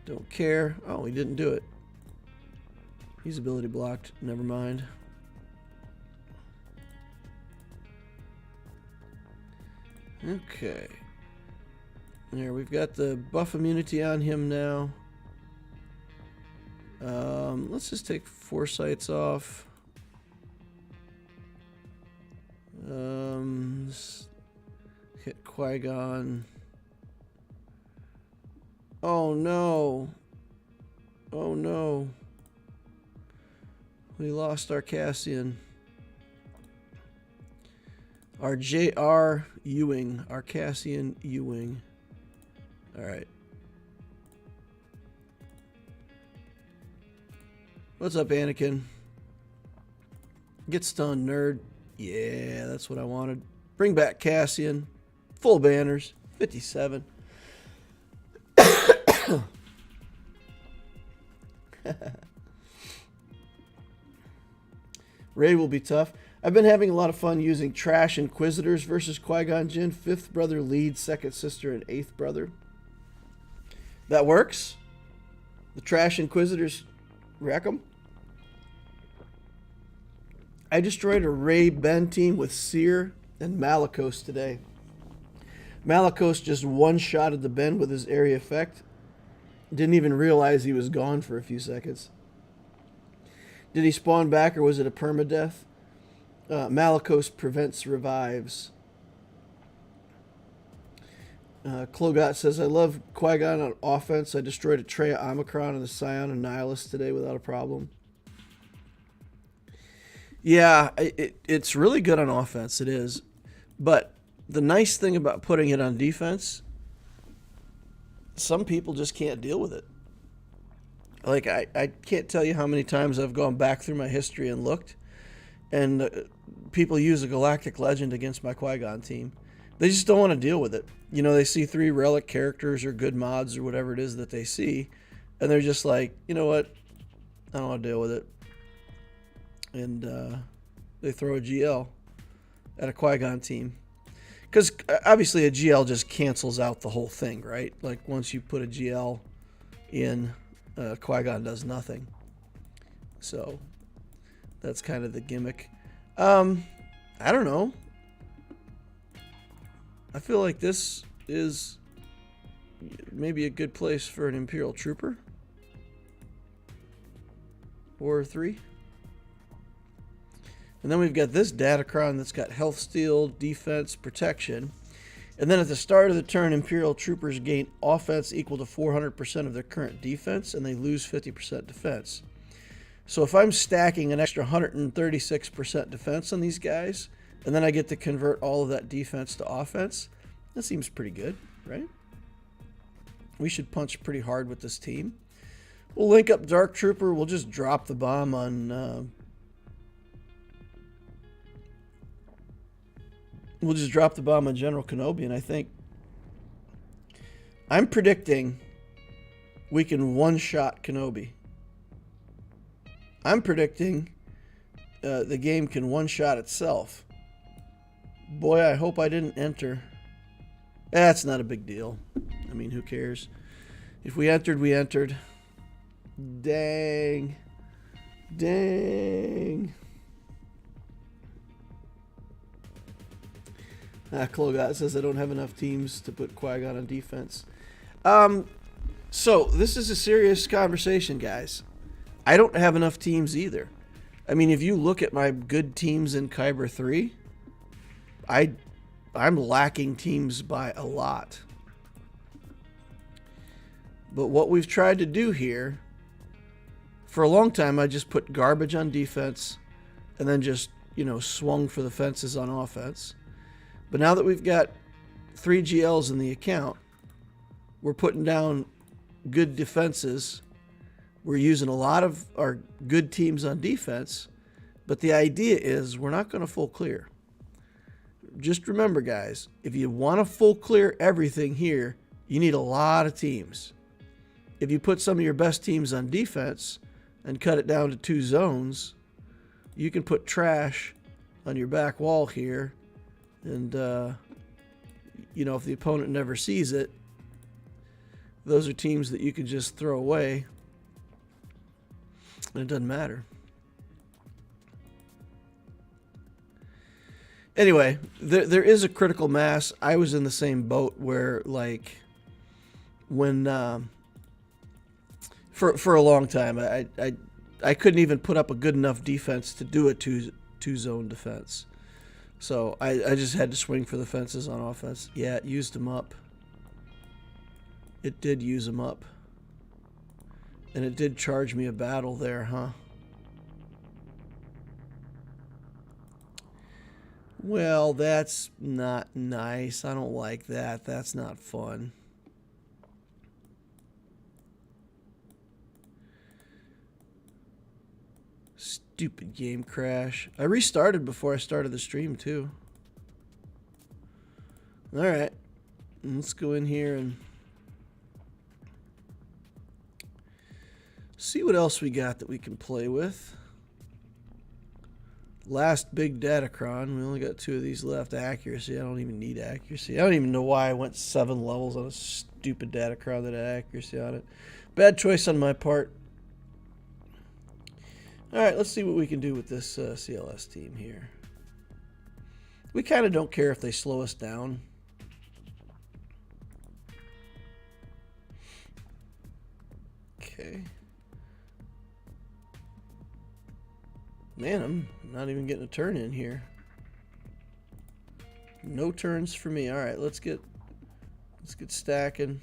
Don't care. Oh, he didn't do it. He's ability blocked. Never mind. Okay. There, we've got the buff immunity on him now. Let's just take foresights off. Hit Qui-Gon. Oh no. Oh no. We lost our Cassian. Our J.R. Ewing. Our Cassian Ewing. Alright. What's up, Anakin? Get stunned, nerd. Yeah, that's what I wanted. Bring back Cassian. Full banners. 57. Raid will be tough. I've been having a lot of fun using Trash Inquisitors versus Qui-Gon Jinn. 5th brother leads 2nd sister and 8th brother. That works. The Trash Inquisitors wreck them. I destroyed a Ray Ben team with Seer and Malicos today. Malicos just one-shotted the Ben with his area effect. Didn't even realize he was gone for a few seconds. Did he spawn back or was it a permadeath? Malicos prevents revives. Klogot says, I love Qui-Gon on offense. I destroyed a Treya Omicron and the Scion and Nihilus today without a problem. Yeah, it's really good on offense. It is. But the nice thing about putting it on defense, some people just can't deal with it. Like, I can't tell you how many times I've gone back through my history and looked, and people use a Galactic Legend against my Qui-Gon team. They just don't want to deal with it. You know, they see 3 relic characters or good mods or whatever it is that they see, and they're just like, you know what? I don't want to deal with it. And they throw a GL at a Qui-Gon team. Because obviously a GL just cancels out the whole thing, right? Like once you put a GL in, Qui-Gon does nothing. So that's kind of the gimmick. I don't know. I feel like this is maybe a good place for an Imperial Trooper. Or 3. And then we've got this Datacron that's got health steal, defense, protection. And then at the start of the turn, Imperial Troopers gain offense equal to 400% of their current defense, and they lose 50% defense. So if I'm stacking an extra 136% defense on these guys, and then I get to convert all of that defense to offense, that seems pretty good, right? We should punch pretty hard with this team. We'll link up Dark Trooper. We'll just drop the bomb on... We'll just drop the bomb on General Kenobi, and I think... I'm predicting we can one-shot Kenobi. I'm predicting the game can one-shot itself. Boy, I hope I didn't enter. That's not a big deal. I mean, who cares? If we entered, we entered. Dang. Dang. Klogot says I don't have enough teams to put Qui-Gon on defense. So, this is a serious conversation, guys. I don't have enough teams either. I mean, if you look at my good teams in Kyber 3, I'm lacking teams by a lot. But what we've tried to do here, for a long time, I just put garbage on defense and then just, swung for the fences on offense. But now that we've got 3 GLs in the account, we're putting down good defenses. We're using a lot of our good teams on defense. But the idea is we're not going to full clear. Just remember, guys, if you want to full clear everything here, you need a lot of teams. If you put some of your best teams on defense and cut it down to 2 zones, you can put trash on your back wall here. And, if the opponent never sees it, those are teams that you can just throw away. And it doesn't matter. Anyway, there is a critical mass. I was in the same boat where, like, when, for a long time, I couldn't even put up a good enough defense to do a two-zone defense. So I just had to swing for the fences on offense. Yeah, it used them up. It did use them up. And it did charge me a battle there, huh? Well, that's not nice. I don't like that. That's not fun. Stupid game crash. I restarted before I started the stream, too. Alright. let's go in here and see what else we got that we can play with. Last big Datacron. We only got 2 of these left. Accuracy. I don't even need accuracy. I don't even know why I went 7 levels on a stupid Datacron that had accuracy on it. Bad choice on my part. Alright, let's see what we can do with this CLS team here. We kind of don't care if they slow us down. Okay. Man, I'm not even getting a turn in here. No turns for me. All right, let's get stacking.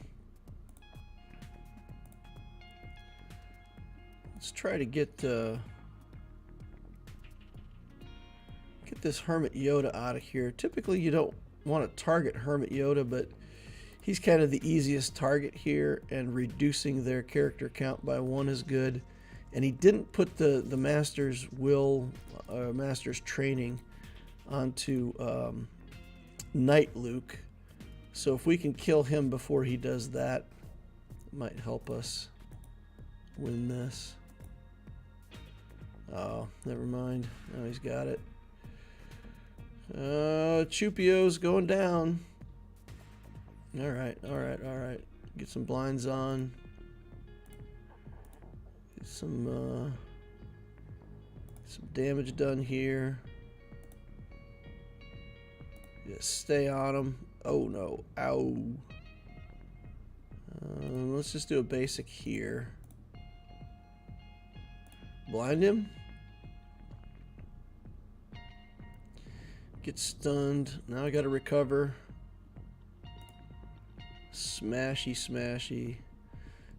Let's try to get this Hermit Yoda out of here. Typically, you don't want to target Hermit Yoda, but he's kind of the easiest target here, and reducing their character count by 1 is good. And he didn't put the Master's Will, Master's Training onto Knight Luke. So if we can kill him before he does that, it might help us win this. Oh, never mind. Now he's got it. Chupio's going down. All right. Get some blinds on. Get some damage done here. Just stay on him. Oh no! Ow! Let's just do a basic here. Blind him. Get stunned. Now I gotta recover. Smashy.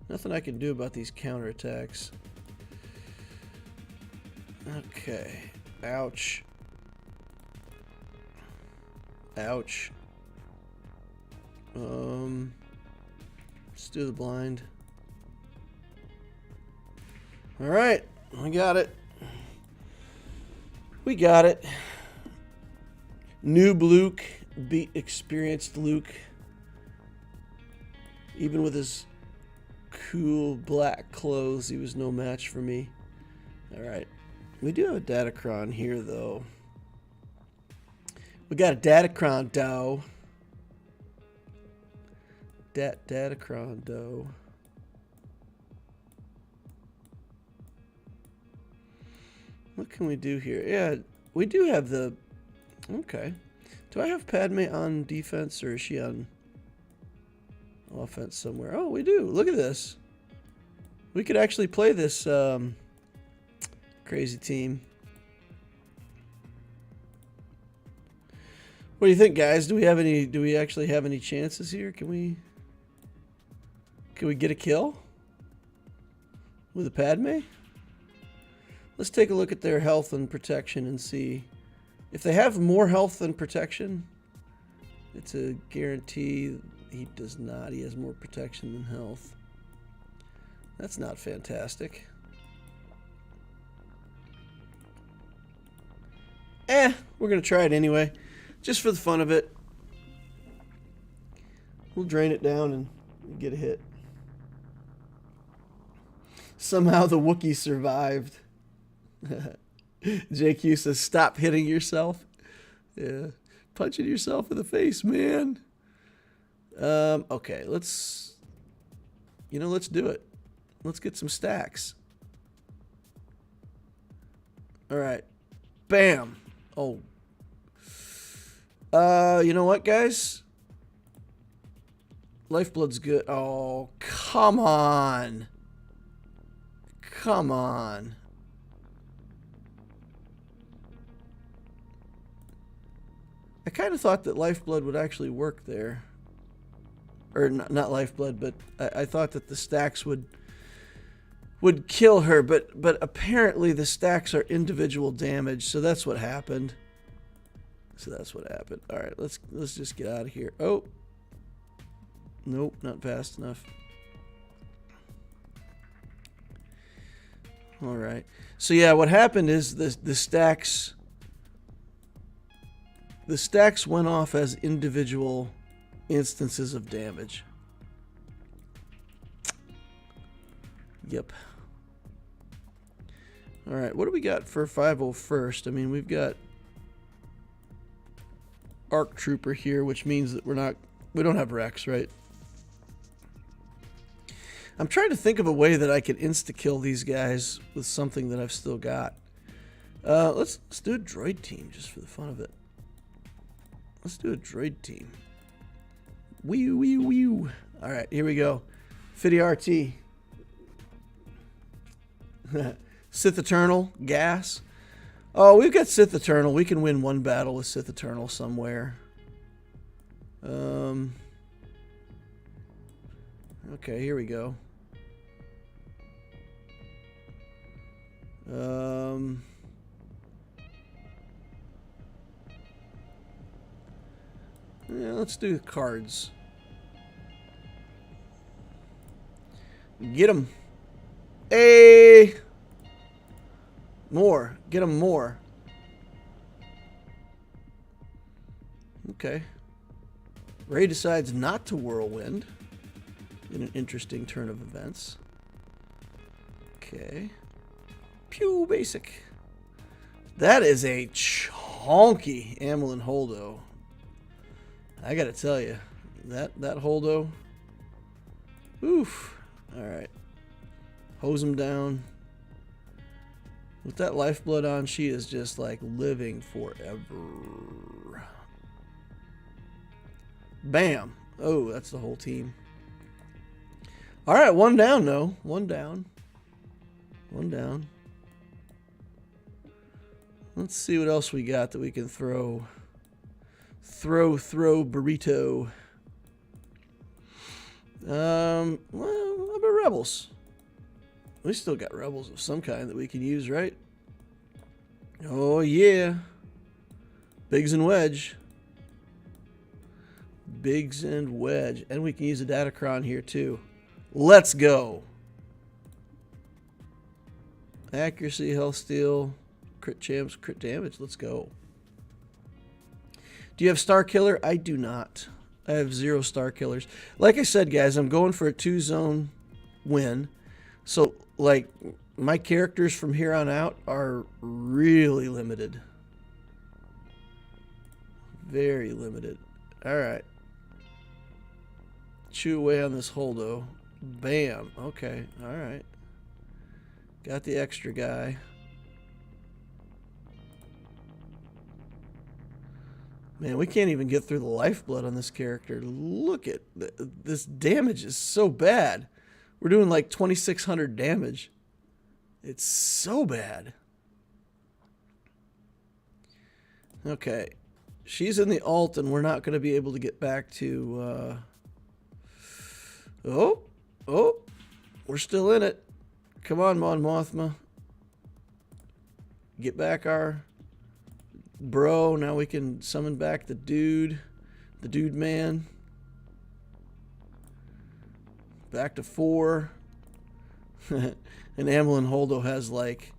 Nothing I can do about these counterattacks. Okay. Ouch. Let's do the blind. Alright. We got it. Noob Luke beat experienced Luke. Even with his cool black clothes, he was no match for me. Alright. We do have a Datacron here, though. We got a Datacron, though. Datacron, though. What can we do here? Yeah, we do have the... Okay. Do I have Padme on defense, or is she on offense somewhere? Oh, we do. Look at this. We could actually play this crazy team. What do you think, guys? Do we actually have any chances here? Can we get a kill with a Padme? Let's take a look at their health and protection and see. If they have more health than protection, it's a guarantee. He does not. He has more protection than health. That's not fantastic. We're going to try it anyway. Just for the fun of it. We'll drain it down and get a hit. Somehow the Wookiee survived. JQ says, stop hitting yourself. Yeah. Punching yourself in the face, man. Okay, let's do it. Let's get some stacks. All right. Bam. Oh. You know what, guys? Lifeblood's good. Oh, come on. Come on. I kind of thought that Lifeblood would actually work there. Or not Lifeblood, but I thought that the stacks would kill her, but apparently the stacks are individual damage, so that's what happened. All right, let's just get out of here. Oh. Nope, not fast enough. All right. So yeah, what happened is the stacks went off as individual instances of damage. Yep. Alright, what do we got for 501st? I mean, we've got Arc Trooper here, which means that we don't have Rex, right? I'm trying to think of a way that I could insta-kill these guys with something that I've still got. Let's do a droid team just for the fun of it. Let's do a droid team. Wee wee wee. Alright, here we go. Fiddy RT. Sith Eternal, gas. Oh, we've got Sith Eternal. We can win one battle with Sith Eternal somewhere. Okay, here we go. Yeah, let's do cards. Get them. Hey! More. Get them more. Okay. Ray decides not to whirlwind in an interesting turn of events. Okay. Pew, basic. That is a chonky Amylin Holdo. I gotta tell you, that Holdo. Oof. Alright. Hose him down. With that lifeblood on, she is just like living forever. Bam. Oh, that's the whole team. Alright, one down, though. One down. One down. Let's see what else we got that we can throw. Throw burrito. Well, how about rebels? We still got rebels of some kind that we can use, right? Oh, yeah. Biggs and Wedge. Biggs and Wedge. And we can use a Datacron here, too. Let's go. Accuracy, health steal, crit champs, crit damage. Let's go. Do you have Star Killer? I do not. I have 0 Star Killers. Like I said, guys, I'm going for a 2-zone win. So, like, my characters from here on out are really limited. Very limited. Alright. Chew away on this Holdo. Bam. Okay. Alright. Got the extra guy. Man, we can't even get through the lifeblood on this character. Look at this damage is so bad. We're doing like 2,600 damage. It's so bad. Okay. She's in the alt, and we're not going to be able to get back to... Oh, we're still in it. Come on, Mon Mothma. Get back our bro. Now we can summon back the dude man. Back to 4. And Amylin Holdo has like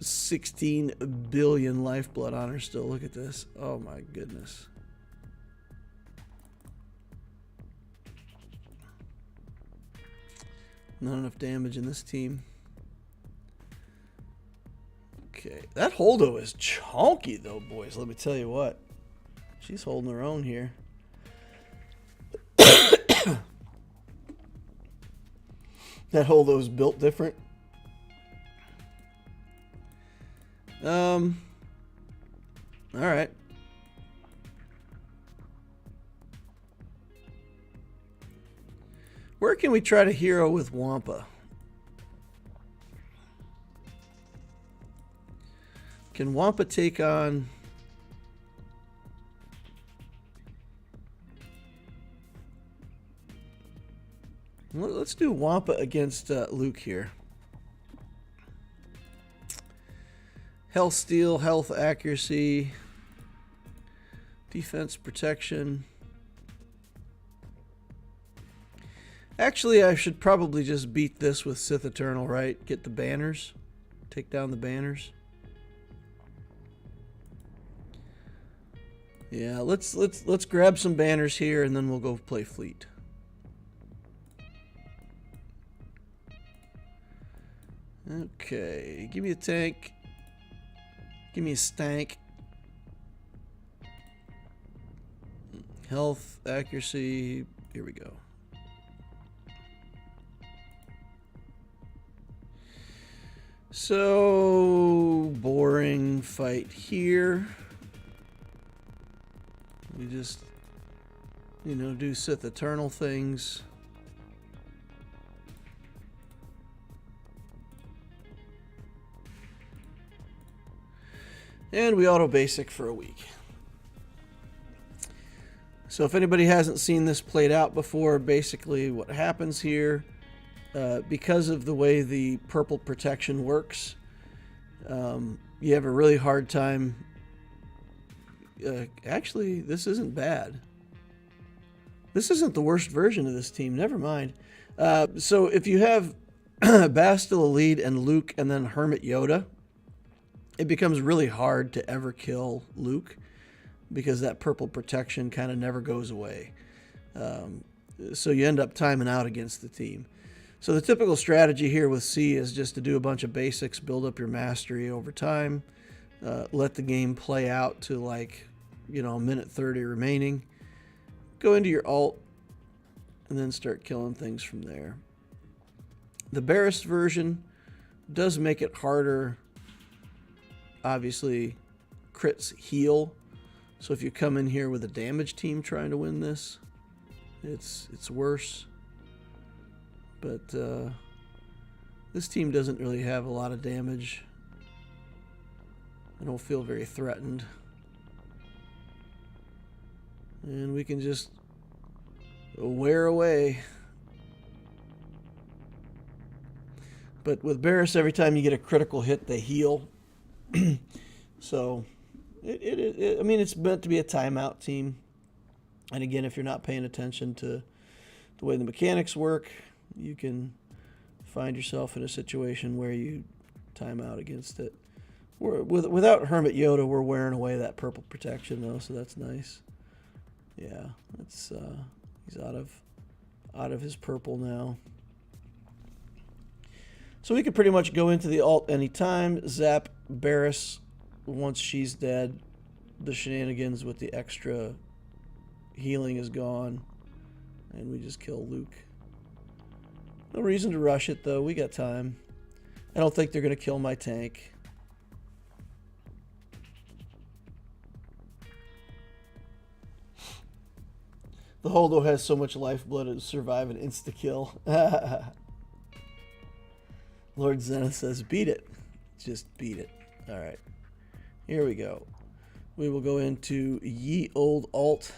16 billion lifeblood on her still. Look at this. Oh my goodness. Not enough damage in this team. Okay. That Holdo is chonky though, boys. Let me tell you what. She's holding her own here. That Holdo's built different. All right. Where can we try to hero with Wampa? Can Wampa take on... Let's do Wampa against Luke here. Health steal, health accuracy, defense protection. Actually, I should probably just beat this with Sith Eternal, right? Get the banners. Take down the banners. Yeah, let's grab some banners here and then we'll go play fleet. Okay, give me a tank. Give me a stank. Health, accuracy. Here we go. So boring fight here. We just, you know, do Sith Eternal things. And we auto basic for a week. So if anybody hasn't seen this played out before, basically what happens here, because of the way the purple protection works, you have a really hard time. Actually, this isn't bad. This isn't the worst version of this team. Never mind. So if you have Bastille Elite and Luke and then Hermit Yoda, it becomes really hard to ever kill Luke because that purple protection kind of never goes away. So you end up timing out against the team. So the typical strategy here with C is just to do a bunch of basics, build up your mastery over time, let the game play out to like, you know, a minute 30 remaining, go into your alt, and then start killing things from there. The Barris version does make it harder. Obviously, crits heal. So if you come in here with a damage team trying to win this, it's worse. But this team doesn't really have a lot of damage. I don't feel very threatened. And we can just wear away. But with Barris, every time you get a critical hit, they heal. So, I mean, it's meant to be a timeout team. And again, if you're not paying attention to the way the mechanics work, you can find yourself in a situation where you time out against it. Without Hermit Yoda, we're wearing away that purple protection, though, so that's nice. Yeah, that's he's out of his purple now. So we could pretty much go into the alt anytime, zap Barris once she's dead. The shenanigans with the extra healing is gone, and we just kill Luke. No reason to rush it, though. We got time. I don't think they're going to kill my tank. The Holdo has so much lifeblood it would survive an insta-kill. Lord Zenith says, beat it. Just beat it. All right. Here we go. We will go into Ye Old Alt.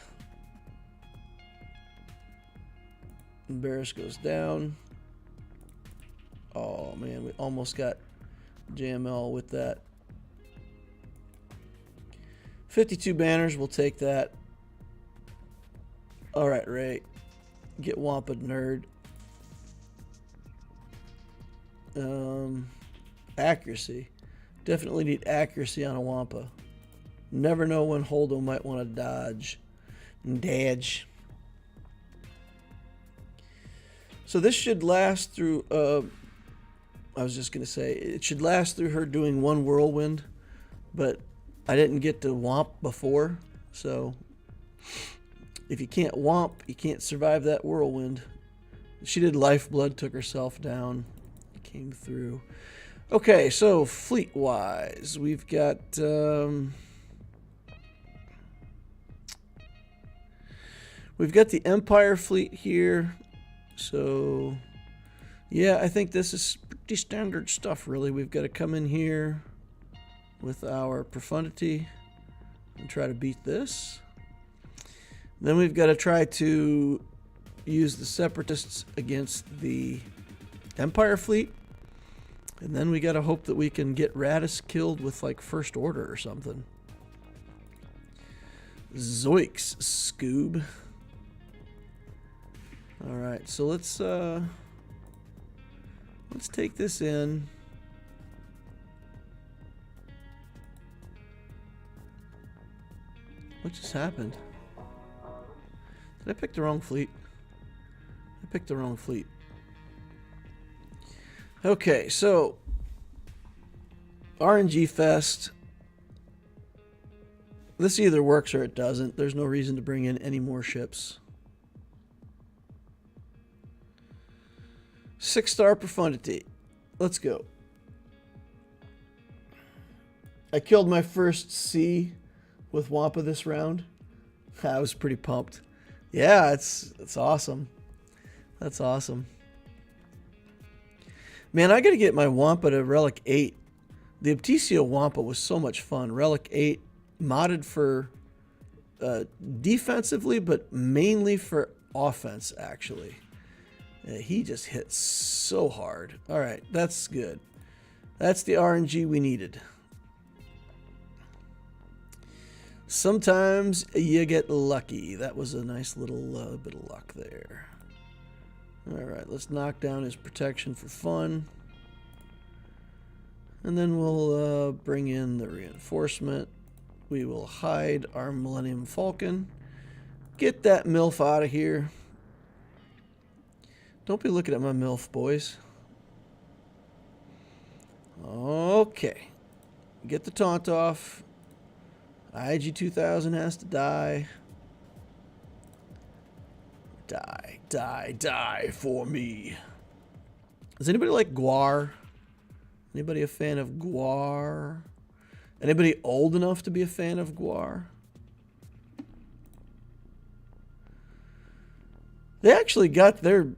Barris goes down. Oh, man. We almost got JML with that. 52 banners. We'll take that. All right, Ray. Get wamped, nerd. Accuracy. Definitely need accuracy on a Wampa. Never know when Holdo might want to dodge. So this should last through, I was just going to say, it should last through her doing one whirlwind, but I didn't get to Wamp before, so if you can't Wamp, you can't survive that whirlwind. She did Lifeblood, took herself down, came through. Okay, so fleet-wise, we've got the Empire fleet here. So, yeah, I think this is pretty standard stuff, really. We've got to come in here with our Profundity and try to beat this. Then we've got to try to use the Separatists against the Empire fleet. And then we got to hope that we can get Radis killed with, like, First Order or something. Zoinks, Scoob. All right, so let's take this in. What just happened? Did I pick the wrong fleet? I picked the wrong fleet. Okay, so RNG Fest. This either works or it doesn't. There's no reason to bring in any more ships. 6-star profundity. Let's go. I killed my first C with Wampa this round. I was pretty pumped. Yeah, it's awesome. That's awesome. Man, I got to get my Wampa to Relic 8. The Abtisio Wampa was so much fun. Relic 8, modded for defensively, but mainly for offense, actually. He just hit so hard. All right, that's good. That's the RNG we needed. Sometimes you get lucky. That was a nice little bit of luck there. All right, let's knock down his protection for fun. And then we'll bring in the reinforcement. We will hide our Millennium Falcon. Get that MILF out of here. Don't be looking at my MILF, boys. Okay. Get the taunt off. IG 2000 has to die. Die, die, die for me. Does anybody like Guar? Anybody a fan of Guar? Anybody old enough to be a fan of Guar? They actually got their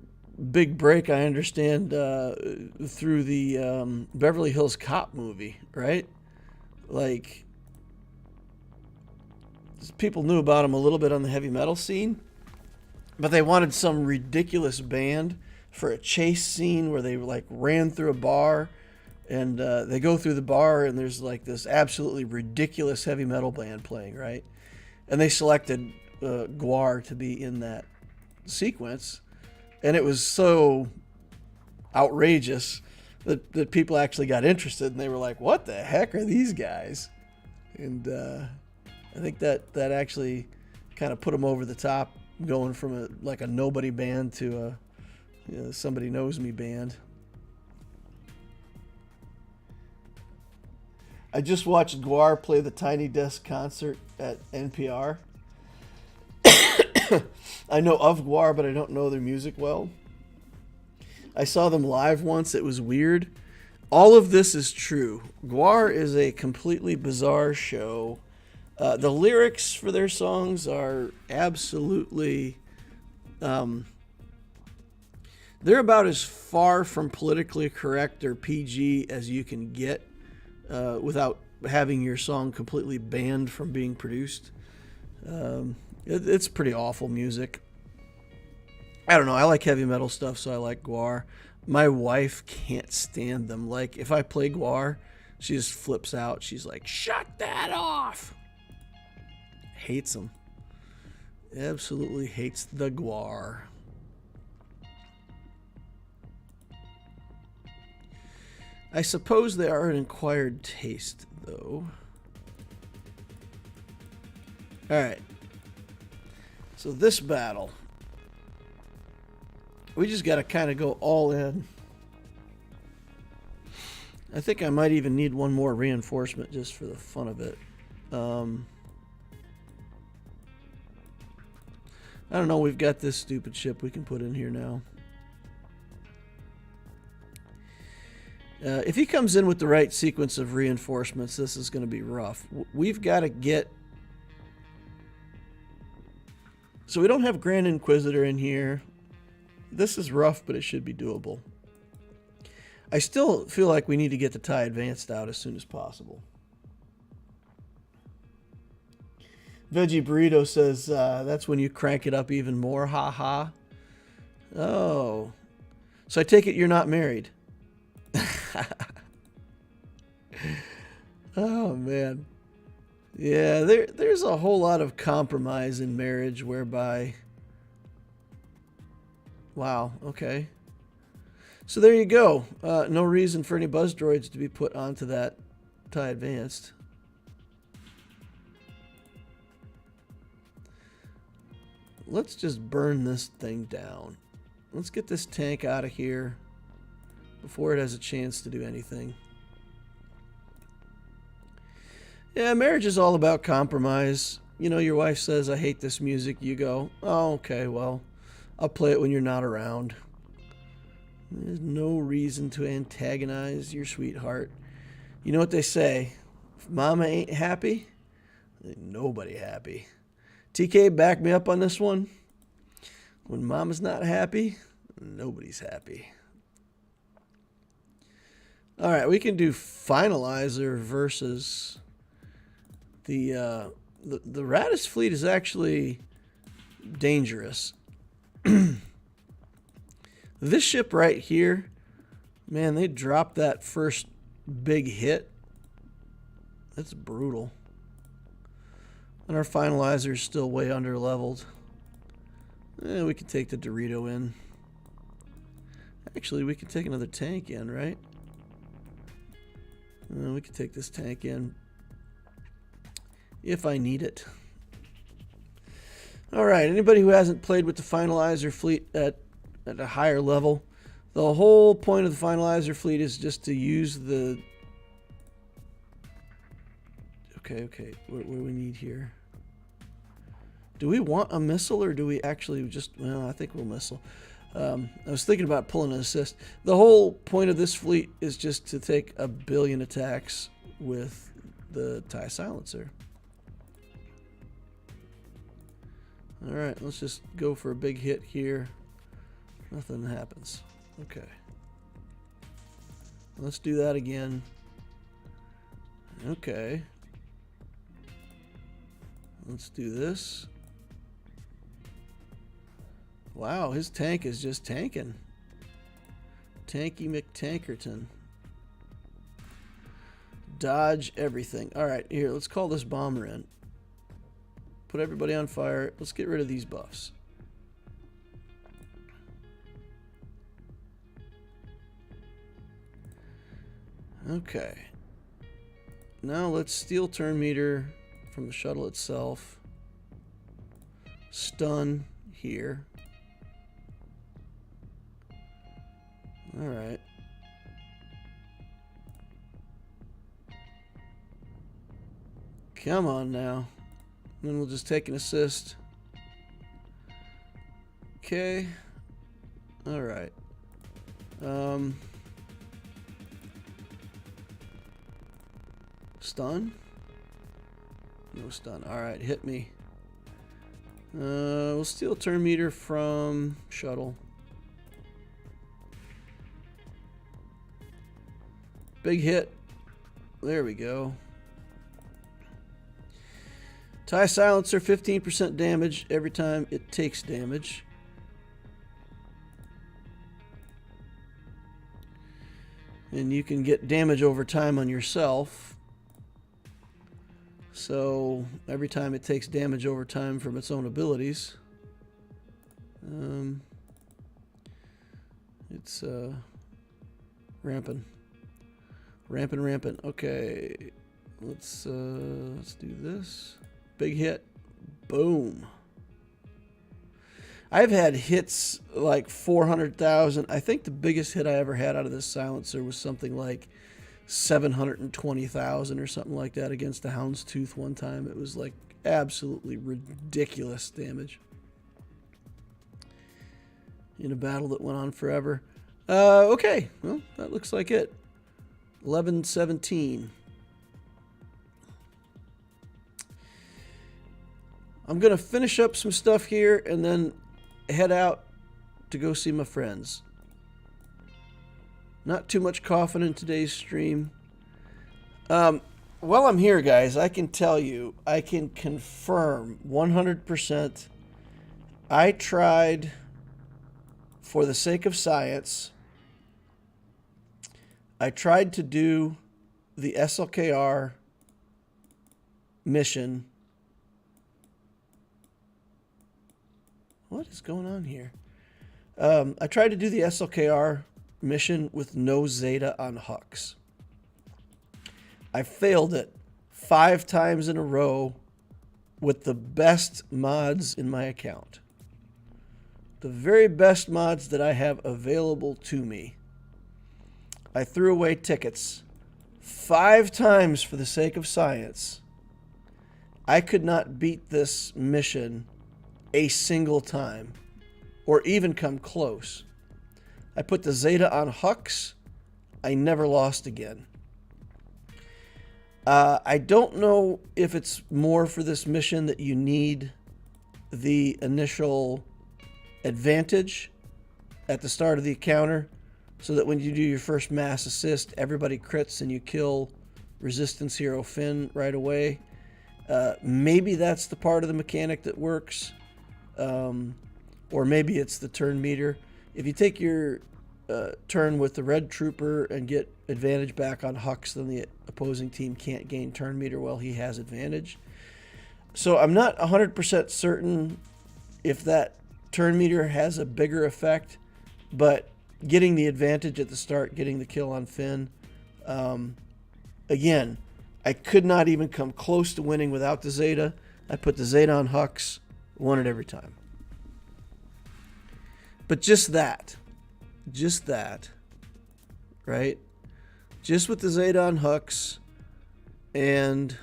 big break, I understand, through the Beverly Hills Cop movie, right? Like, people knew about them a little bit on the heavy metal scene, but they wanted some ridiculous band for a chase scene where they like ran through a bar, and they go through the bar and there's like this absolutely ridiculous heavy metal band playing, right? And they selected Guar to be in that sequence, and it was so outrageous that people actually got interested, and they were like, what the heck are these guys? And I think that actually kind of put them over the top, going from a nobody band to a somebody knows me band. I just watched Guar play the Tiny Desk concert at NPR. I know of Guar, but I don't know their music well. I saw them live once. It was weird. All of this is true. Guar is a completely bizarre show. The lyrics for their songs are absolutely... they're about as far from politically correct or PG as you can get without having your song completely banned from being produced. It's pretty awful music. I don't know. I like heavy metal stuff, so I like Guar. My wife can't stand them. Like, if I play Guar, she just flips out. She's like, shut that off. Hates them. Absolutely hates the Guar. I suppose they are an acquired taste, though. Alright. So this battle, we just got to kind of go all in. I think I might even need one more reinforcement just for the fun of it. I don't know, we've got this stupid ship we can put in here now. If he comes in with the right sequence of reinforcements, this is going to be rough. We've got to get... So we don't have Grand Inquisitor in here. This is rough, but it should be doable. I still feel like we need to get the TIE Advanced out as soon as possible. Veggie Burrito says, that's when you crank it up even more. Ha ha. Oh. So I take it you're not married. Oh, man. Yeah, there's a whole lot of compromise in marriage whereby... Wow, okay. So there you go. No reason for any buzz droids to be put onto that TIE Advanced. let's just burn this thing down. Let's get this tank out of here before it has a chance to do anything. Yeah, marriage is all about compromise. You know, your wife says, I hate this music. You go, oh, okay, well, I'll play it when you're not around. There's no reason to antagonize your sweetheart. You know what they say? If mama ain't happy, ain't nobody happy. TK, back me up on this one. When mama's not happy, nobody's happy. All right, we can do finalizer versus the Radis fleet is actually dangerous. This ship right here, man, they dropped that first big hit. That's brutal. And our finalizer is still way under leveled. We could take the Dorito in. Actually, we could take another tank in, right? We could take this tank in if I need it. All right, anybody who hasn't played with the finalizer fleet at a higher level, the whole point of the finalizer fleet is just to use the... Okay, what do we need here? Do we want a missile or do we actually just... Well, I think we'll missile. I was thinking about pulling an assist. The whole point of this fleet is just to take 1 billion attacks with the TIE silencer. All right, let's just go for a big hit here. Nothing happens. Okay. Let's do that again. Okay. Let's do this. Wow, his tank is just tanking. Tanky McTankerton. Dodge everything. All right, here, let's call this bomber in. Put everybody on fire. Let's get rid of these buffs. Okay. Now let's steal turn meter from the shuttle itself. Stun here. All right. Come on now. Then we'll just take an assist. Okay. All right. Stun? No stun. All right, hit me. We'll steal turn meter from shuttle. Big hit. There we go. TIE silencer, 15% damage every time it takes damage. And you can get damage over time on yourself. So every time it takes damage over time from its own abilities, it's ramping. Ramping. Okay, let's do this. Big hit. Boom. I've had hits like 400,000. I think the biggest hit I ever had out of this silencer was something like 720,000 or something like that against the Houndstooth one time. It was like absolutely ridiculous damage in a battle that went on forever. Okay, well, that looks like it. 11-17. I'm going to finish up some stuff here and then head out to go see my friends. Not too much coughing in today's stream. While I'm here, guys, I can tell you, I can confirm 100%. I tried, for the sake of science, I tried to do the SLKR mission. What is going on here? I tried to do the SLKR mission with no Zeta on Hux. I failed it 5 times in a row with the best mods in my account. The very best mods that I have available to me. I threw away tickets 5 times for the sake of science. I could not beat this mission a single time, or even come close. I put the Zeta on Hux. I never lost again. I don't know if it's more for this mission that you need the initial advantage at the start of the encounter, so that when you do your first mass assist, everybody crits and you kill Resistance Hero Finn right away. Maybe that's the part of the mechanic that works. Or maybe it's the turn meter. If you take your turn with the Red Trooper and get advantage back on Hux, then the opposing team can't gain turn meter while he has advantage. So I'm not 100% certain if that turn meter has a bigger effect, but getting the advantage at the start, getting the kill on Finn. Again, I could not even come close to winning without the Zeta. I put the Zeta on Hux, won it every time. But just that, right? Just with the Zeta on Hux and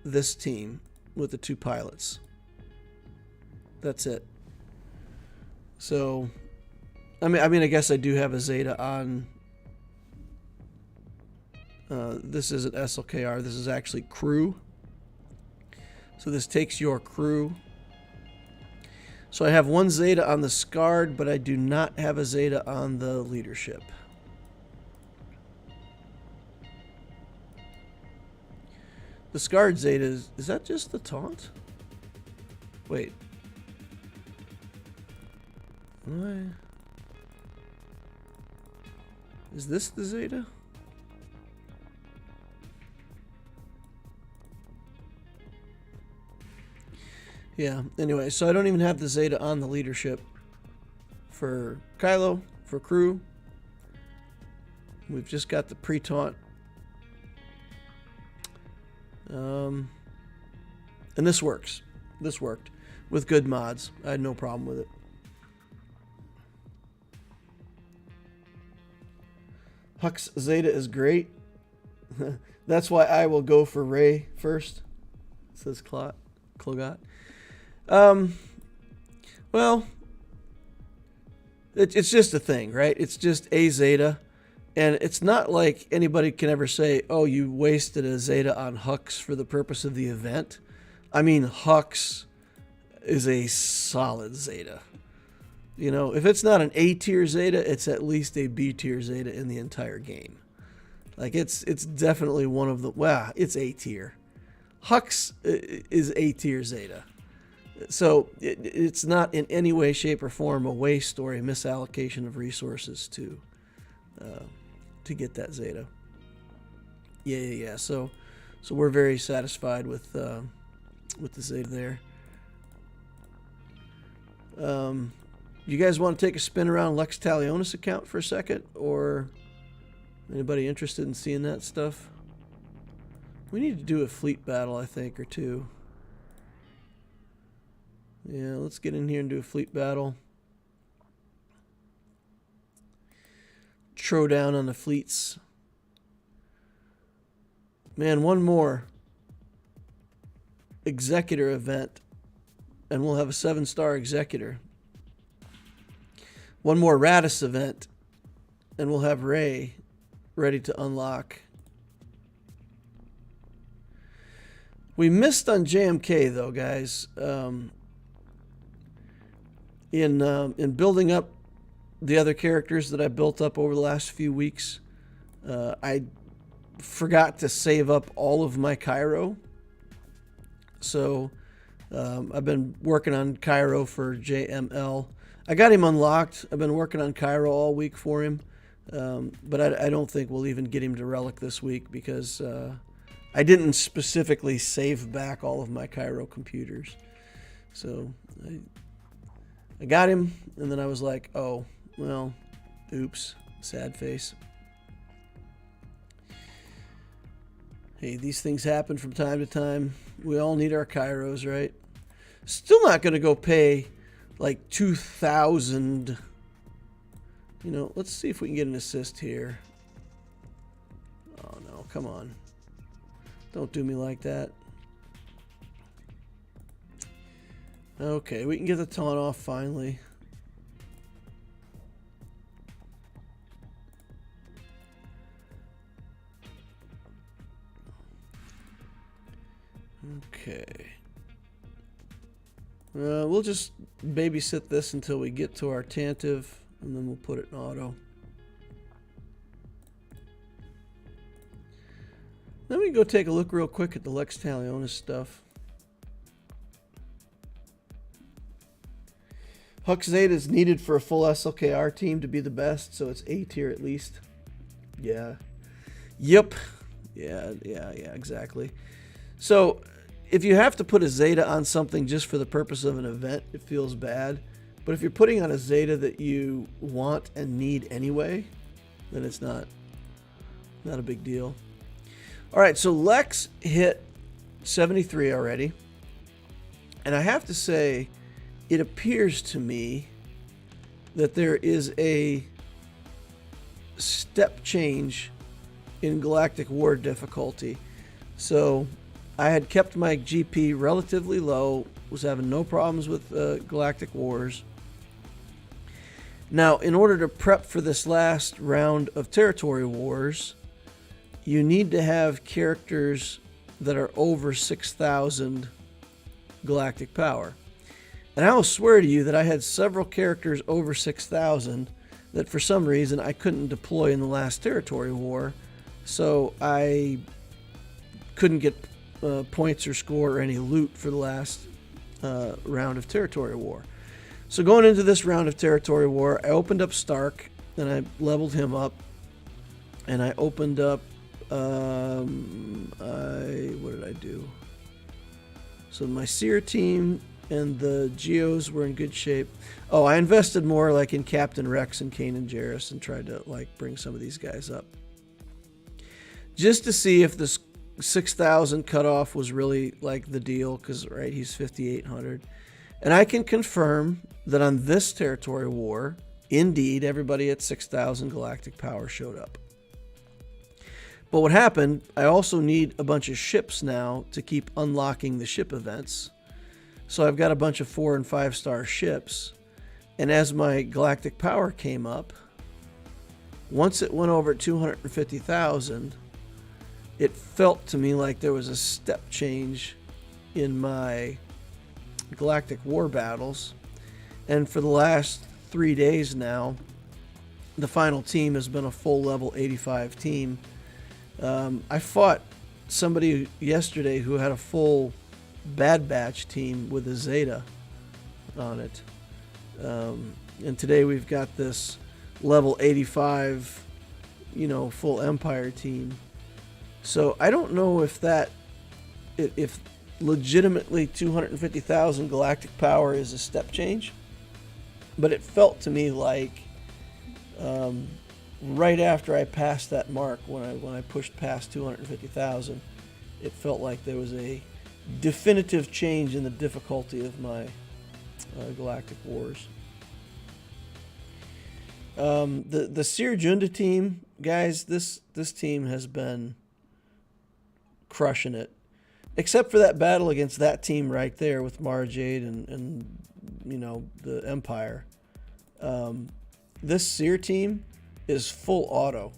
this team with the 2 pilots. That's it. So, I mean, I guess I do have a Zeta on. This isn't SLKR. This is actually crew. So this takes your crew. So I have 1 Zeta on the Scarred, but I do not have a Zeta on the leadership. The Scarred Zeta is that just the taunt? Wait. Why? Is this the Zeta? Yeah, anyway, so I don't even have the Zeta on the leadership for Kylo, for crew. We've just got the pre-taunt. And this works. This worked. With good mods. I had no problem with it. Hux Zeta is great. That's why I will go for Rey first, says Klogot. Well, it's just a thing, right? It's just a Zeta. And it's not like anybody can ever say, oh, you wasted a Zeta on Hux for the purpose of the event. I mean, Hux is a solid Zeta. You know, if it's not an A tier Zeta, it's at least a B tier Zeta in the entire game. Like, it's definitely one of the, well, it's A tier. Hux is A tier Zeta. So it's not in any way, shape, or form a waste or a misallocation of resources to get that Zeta. Yeah. So we're very satisfied with the Zeta there. You guys want to take a spin around Lex Talionis account for a second, or anybody interested in seeing that stuff? We need to do a fleet battle, I think, or 2. Yeah, let's get in here and do a fleet battle. Throw down on the fleets. Man, one more Executor event, and we'll have a 7-star Executor. One more Radis event, and we'll have Rey ready to unlock. We missed on JMK, though, guys. In building up the other characters that I built up over the last few weeks, I forgot to save up all of my Cairo. So I've been working on Cairo for JML. I got him unlocked. I've been working on Cairo all week for him. But I don't think we'll even get him to Relic this week because I didn't specifically save back all of my Cairo computers. So I got him, and then I was like, oh, well, oops, sad face. Hey, these things happen from time to time. We all need our Kairos, right? Still not going to go pay like 2,000. You know, let's see if we can get an assist here. Oh no, come on. Don't do me like that. Okay, we can get the taunt off finally. Okay. We'll just babysit this until we get to our Tantive, and then we'll put it in auto. Then we can go take a look real quick at the Lex Talionis stuff. Hux Zeta is needed for a full SLKR team to be the best, so it's A tier at least. Yeah. Yep. Yeah, exactly. So, if you have to put a Zeta on something just for the purpose of an event, it feels bad. But if you're putting on a Zeta that you want and need anyway, then it's not a big deal. All right, so Lex hit 73 already. And I have to say, it appears to me that there is a step change in Galactic War difficulty. So I had kept my GP relatively low, was having no problems with Galactic Wars. Now, in order to prep for this last round of Territory Wars, you need to have characters that are over 6,000 galactic power. And I will swear to you that I had several characters over 6,000 that for some reason I couldn't deploy in the last Territory War, so I couldn't get points or score or any loot for the last round of Territory War. So going into this round of Territory War, I opened up Stark, and I leveled him up, and I opened up what did I do? So my Seer team and the Geos were in good shape. Oh, I invested more like in Captain Rex and Kanan Jarrus and tried to like bring some of these guys up. Just to see if this 6,000 cutoff was really like the deal, because right, he's 5,800. And I can confirm that on this Territory War, indeed, everybody at 6,000 galactic power showed up. But what happened, I also need a bunch of ships now to keep unlocking the ship events. So I've got a bunch of 4- and 5-star ships. And as my galactic power came up, once it went over 250,000, it felt to me like there was a step change in my galactic war battles. And for the last 3 days now, the final team has been a full level 85 team. I fought somebody yesterday who had a full Bad Batch team with a Zeta on it. And today we've got this level 85, full Empire team. So I don't know if legitimately 250,000 galactic power is a step change, but it felt to me like right after I passed that mark, when I pushed past 250,000, it felt like there was a definitive change in the difficulty of my galactic wars. The Seer Junda team, guys, this team has been crushing it, except for that battle against that team right there with Mara Jade and the Empire. This Seer team is full auto.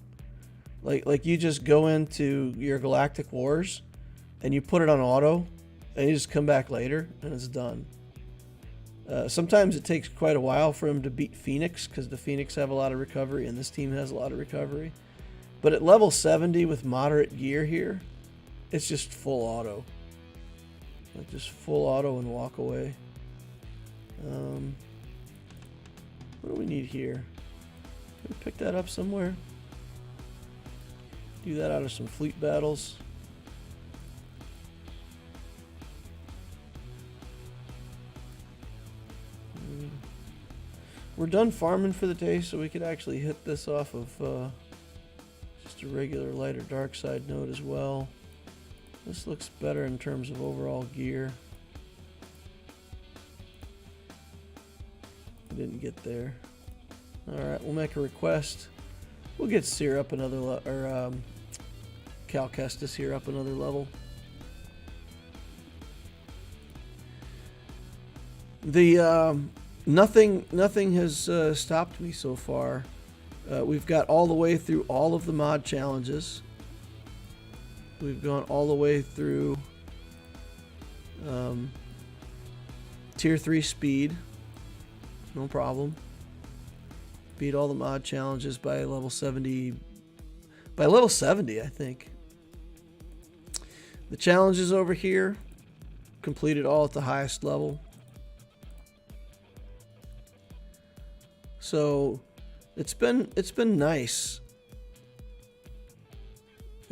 Like you just go into your galactic wars and you put it on auto and you just come back later and it's done. Sometimes it takes quite a while for him to beat Phoenix, because the Phoenix have a lot of recovery and this team has a lot of recovery. But at level 70 with moderate gear here, it's just full auto. Like just full auto and walk away. What do we need here? Can we pick that up somewhere? Do that out of some fleet battles. We're done farming for the day, so we could actually hit this off of just a regular light or dark side node as well. This looks better in terms of overall gear. We didn't get there. Alright, we'll make a request. We'll get Seer up another Cal Kestis here up another level. The nothing has stopped me so far. We've got all the way through all of the mod challenges. We've gone all the way through Tier 3 speed. No problem. Beat all the mod challenges by level 70. By level 70, I think. The challenges over here, completed all at the highest level. So it's been nice.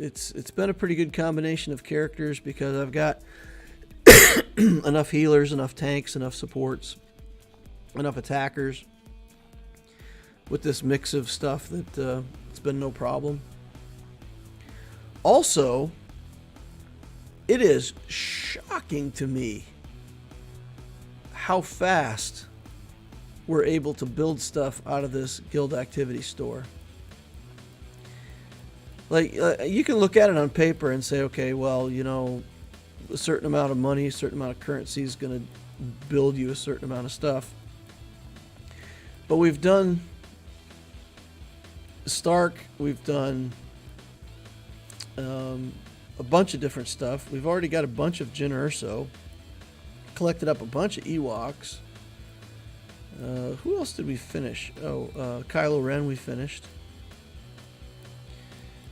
It's been a pretty good combination of characters because I've got enough healers, enough tanks, enough supports, enough attackers. With this mix of stuff that it's been no problem. Also, it is shocking to me how fast we're able to build stuff out of this guild activity store. Like, you can look at it on paper and say, okay, well, you know, a certain amount of money, a certain amount of currency is going to build you a certain amount of stuff. But we've done Stark, we've done a bunch of different stuff. We've already got a bunch of Jyn Erso. Collected up a bunch of Ewoks. Who else did we finish? Oh, Kylo Ren we finished.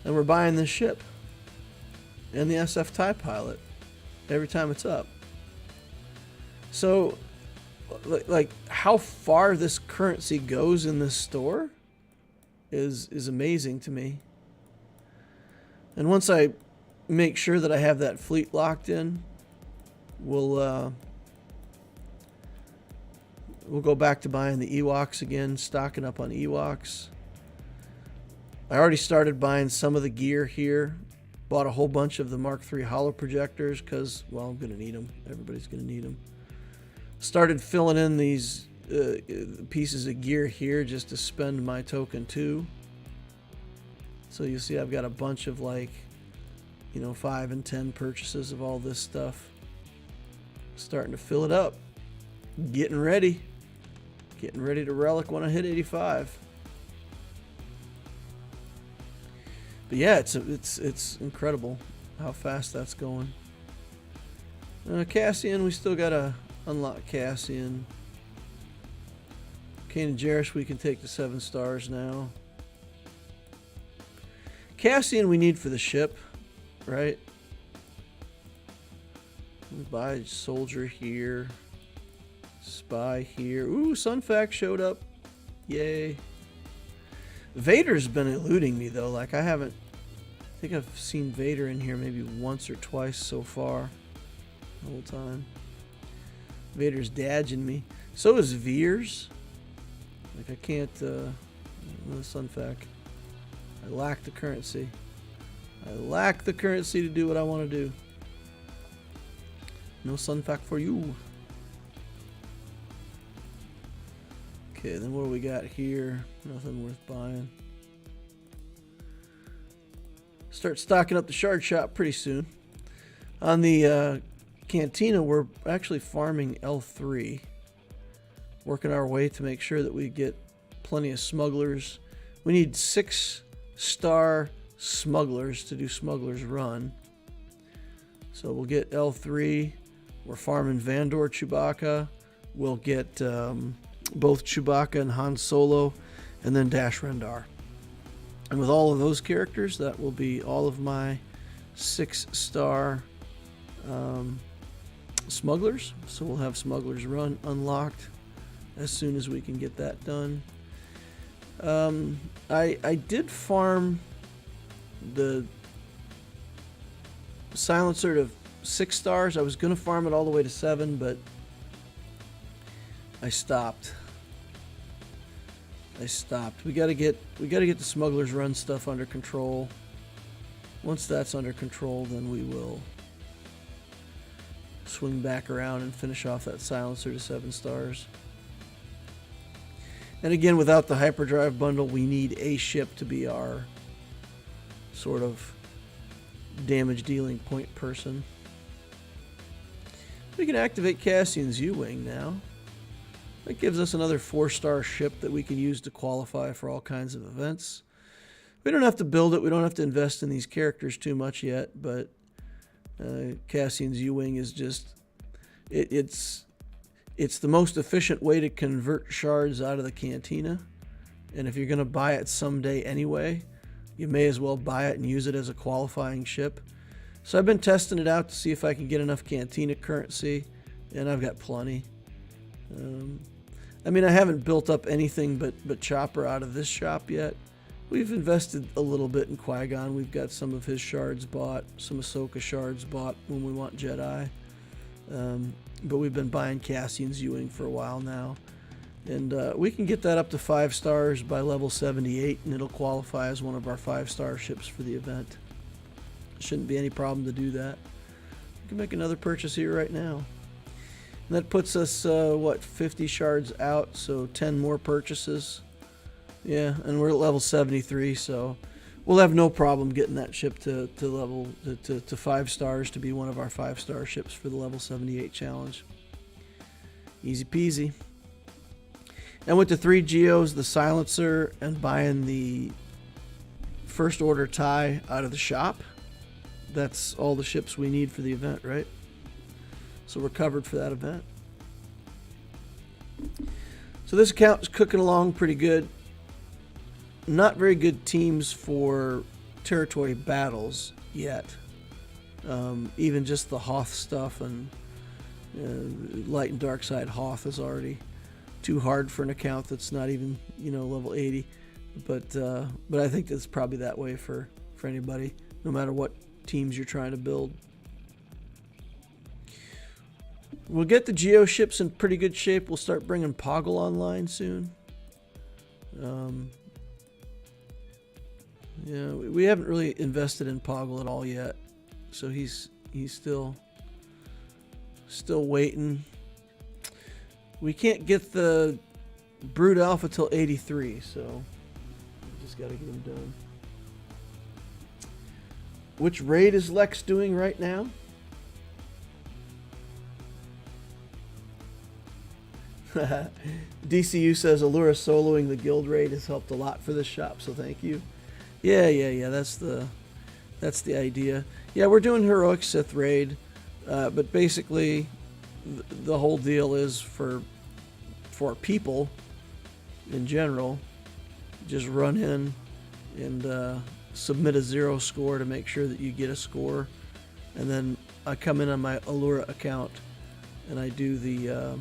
And we're buying this ship. And the SF TIE pilot. Every time it's up. So, like, how far this currency goes in this store is amazing to me. And once I make sure that I have that fleet locked in, we'll go back to buying the Ewoks again, stocking up on Ewoks. I already started buying some of the gear here. Bought a whole bunch of the Mark III holo projectors because, well, I'm going to need them. Everybody's going to need them. Started filling in these pieces of gear here just to spend my token too. So you see I've got a bunch of, like, you know, 5 and 10 purchases of all this stuff. Starting to fill it up. Getting ready to relic when I hit 85. But yeah, it's incredible how fast that's going. Cassian, we still gotta unlock Cassian. Kanan Jarrus, we can take to 7 stars now. Cassian we need for the ship, right? Buy soldier here. Spy here. Ooh, Sunfac showed up. Yay. Vader's been eluding me though. Like, I think I've seen Vader in here maybe once or twice so far. The whole time. Vader's dodging me. So is Veers. Like, I can't, Sunfac. I lack the currency. I lack the currency to do what I want to do. No Sunfac for you. Okay, then what do we got here? Nothing worth buying. Start stocking up the shard shop pretty soon. On the cantina, we're actually farming L3. Working our way to make sure that we get plenty of smugglers. We need 6-star smugglers to do Smuggler's Run. So we'll get L3. We're farming Vandor Chewbacca. We'll get both Chewbacca and Han Solo, and then Dash Rendar. And with all of those characters, that will be all of my 6-star smugglers. So we'll have Smuggler's Run unlocked as soon as we can get that done. I did farm the silencer to 6 stars. I was gonna farm it all the way to 7, but I stopped. We gotta get the Smuggler's Run stuff under control. Once that's under control, then we will swing back around and finish off that silencer to 7 stars. And again, without the hyperdrive bundle, we need a ship to be our sort of damage dealing point person. We can activate Cassian's U-Wing now. That gives us another 4-star ship that we can use to qualify for all kinds of events. We don't have to build it. We don't have to invest in these characters too much yet, but Cassian's U-Wing is just... It's the most efficient way to convert shards out of the cantina. And if you're going to buy it someday anyway, you may as well buy it and use it as a qualifying ship. So I've been testing it out to see if I can get enough cantina currency, and I've got plenty. I mean, I haven't built up anything but Chopper out of this shop yet. We've invested a little bit in Qui-Gon. We've got some of his shards bought, some Ahsoka shards bought when we want Jedi. But we've been buying Cassian's U-Wing for a while now. And we can get that up to 5 stars by level 78, and it'll qualify as one of our 5-star ships for the event. Shouldn't be any problem to do that. We can make another purchase here right now. And that puts us, 50 shards out, so 10 more purchases. Yeah, and we're at level 73, so we'll have no problem getting that ship to 5 stars to be one of our 5-star ships for the level 78 challenge. Easy peasy. And with the 3 Geos, the silencer, and buying the first order tie out of the shop, that's all the ships we need for the event, right? So we're covered for that event. So this account is cooking along pretty good. Not very good teams for territory battles yet. Even just the Hoth stuff and light and dark side Hoth is already too hard for an account that's not even, level 80. But I think that's probably that way for anybody, no matter what teams you're trying to build. We'll get the Geo ships in pretty good shape. We'll start bringing Poggle online soon. Yeah, we haven't really invested in Poggle at all yet, so he's still waiting. We can't get the Brood Alpha till 83, so we just got to get him done. Which raid is Lex doing right now? DCU says Allura soloing the guild raid has helped a lot for this shop, so thank you. Yeah. That's the idea. Yeah, we're doing Heroic Sith raid, but basically the whole deal is for people in general, just run in and submit a 0 score to make sure that you get a score, and then I come in on my Allura account and I do the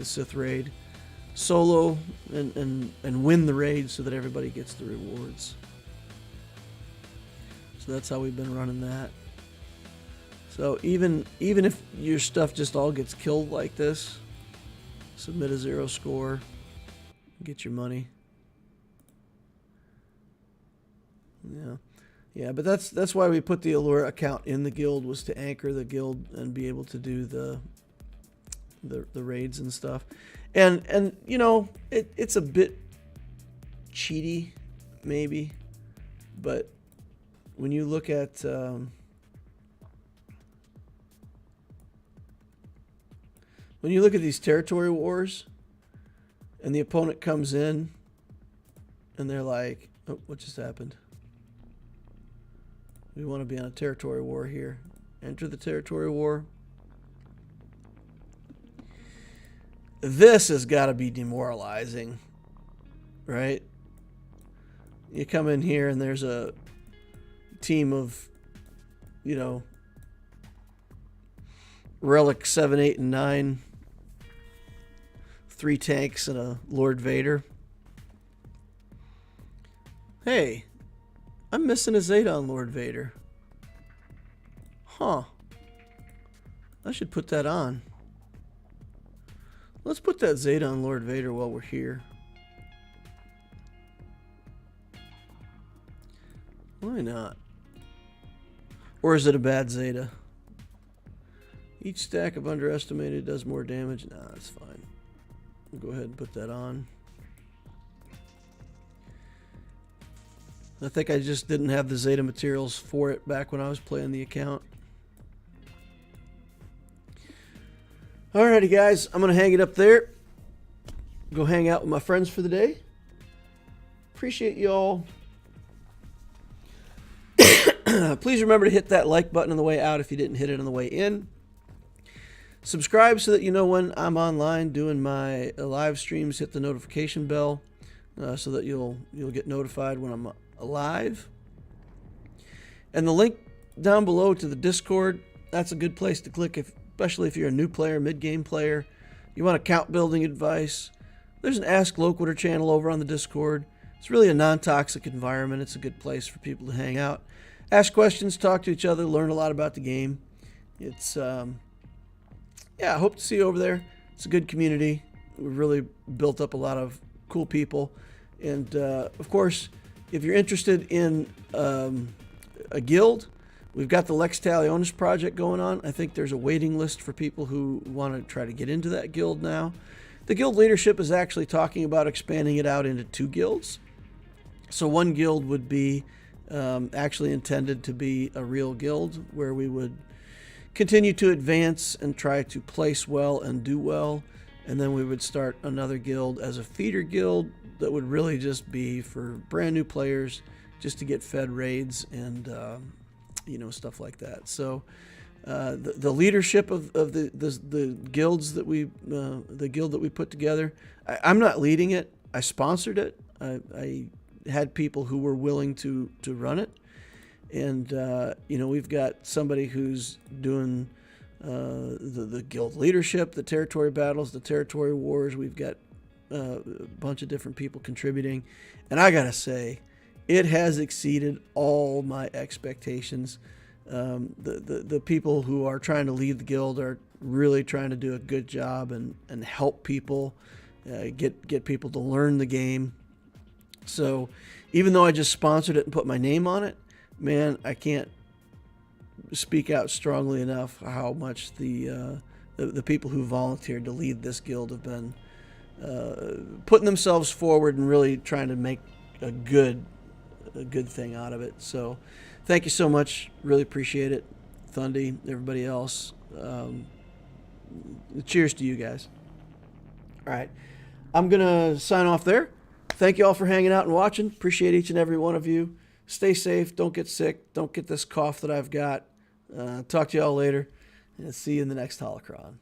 Sith raid solo and win the raid so that everybody gets the rewards. So that's how we've been running that. So even if your stuff just all gets killed like this, submit a 0 score, get your money. Yeah, but that's why we put the Allura account in the guild, was to anchor the guild and be able to do the raids and stuff. And it's a bit cheaty maybe, but when you look at these territory wars and the opponent comes in and they're like, oh, what just happened? We want to be on a territory war here. Enter the territory war. This has got to be demoralizing, right? You come in here and there's a team of, Relic 7, 8, and 9, 3 tanks and a Lord Vader. Hey, I'm missing a Zedon Lord Vader. Huh. I should put that on. Let's put that Zedon Lord Vader while we're here. Why not? Or is it a bad Zeta? Each stack of underestimated does more damage. Nah, that's fine. We'll go ahead and put that on. I think I just didn't have the Zeta materials for it back when I was playing the account. Alrighty, guys. I'm going to hang it up there. Go hang out with my friends for the day. Appreciate y'all. Please remember to hit that like button on the way out if you didn't hit it on the way in. Subscribe so that you know when I'm online doing my live streams. Hit the notification bell so that you'll get notified when I'm live. And the link down below to the Discord, that's a good place to click, especially if you're a new player, mid-game player. You want account building advice. There's an Ask Loquitur channel over on the Discord. It's really a non-toxic environment. It's a good place for people to hang out, ask questions, talk to each other, learn a lot about the game. It's yeah, I hope to see you over there. It's a good community. We've really built up a lot of cool people. And, of course, if you're interested in a guild, we've got the Lex Talionis project going on. I think there's a waiting list for people who want to try to get into that guild now. The guild leadership is actually talking about expanding it out into 2 guilds. So one guild would be actually intended to be a real guild where we would continue to advance and try to place well and do well. And then we would start another guild as a feeder guild that would really just be for brand new players, just to get fed raids and stuff like that. So the leadership of the guilds that the guild that we put together, I'm not leading it. I sponsored it. I had people who were willing to run it. And, we've got somebody who's doing the guild leadership, the territory battles, the territory wars. We've got a bunch of different people contributing. And I got to say, it has exceeded all my expectations. The people who are trying to lead the guild are really trying to do a good job and help people, get people to learn the game. So even though I just sponsored it and put my name on it, man, I can't speak out strongly enough how much the people who volunteered to lead this guild have been putting themselves forward and really trying to make a good thing out of it. So thank you so much. Really appreciate it. Thundy, everybody else. Cheers to you guys. All right. I'm going to sign off there. Thank you all for hanging out and watching. Appreciate each and every one of you. Stay safe. Don't get sick. Don't get this cough that I've got. Talk to you all later. And see you in the next Holocron.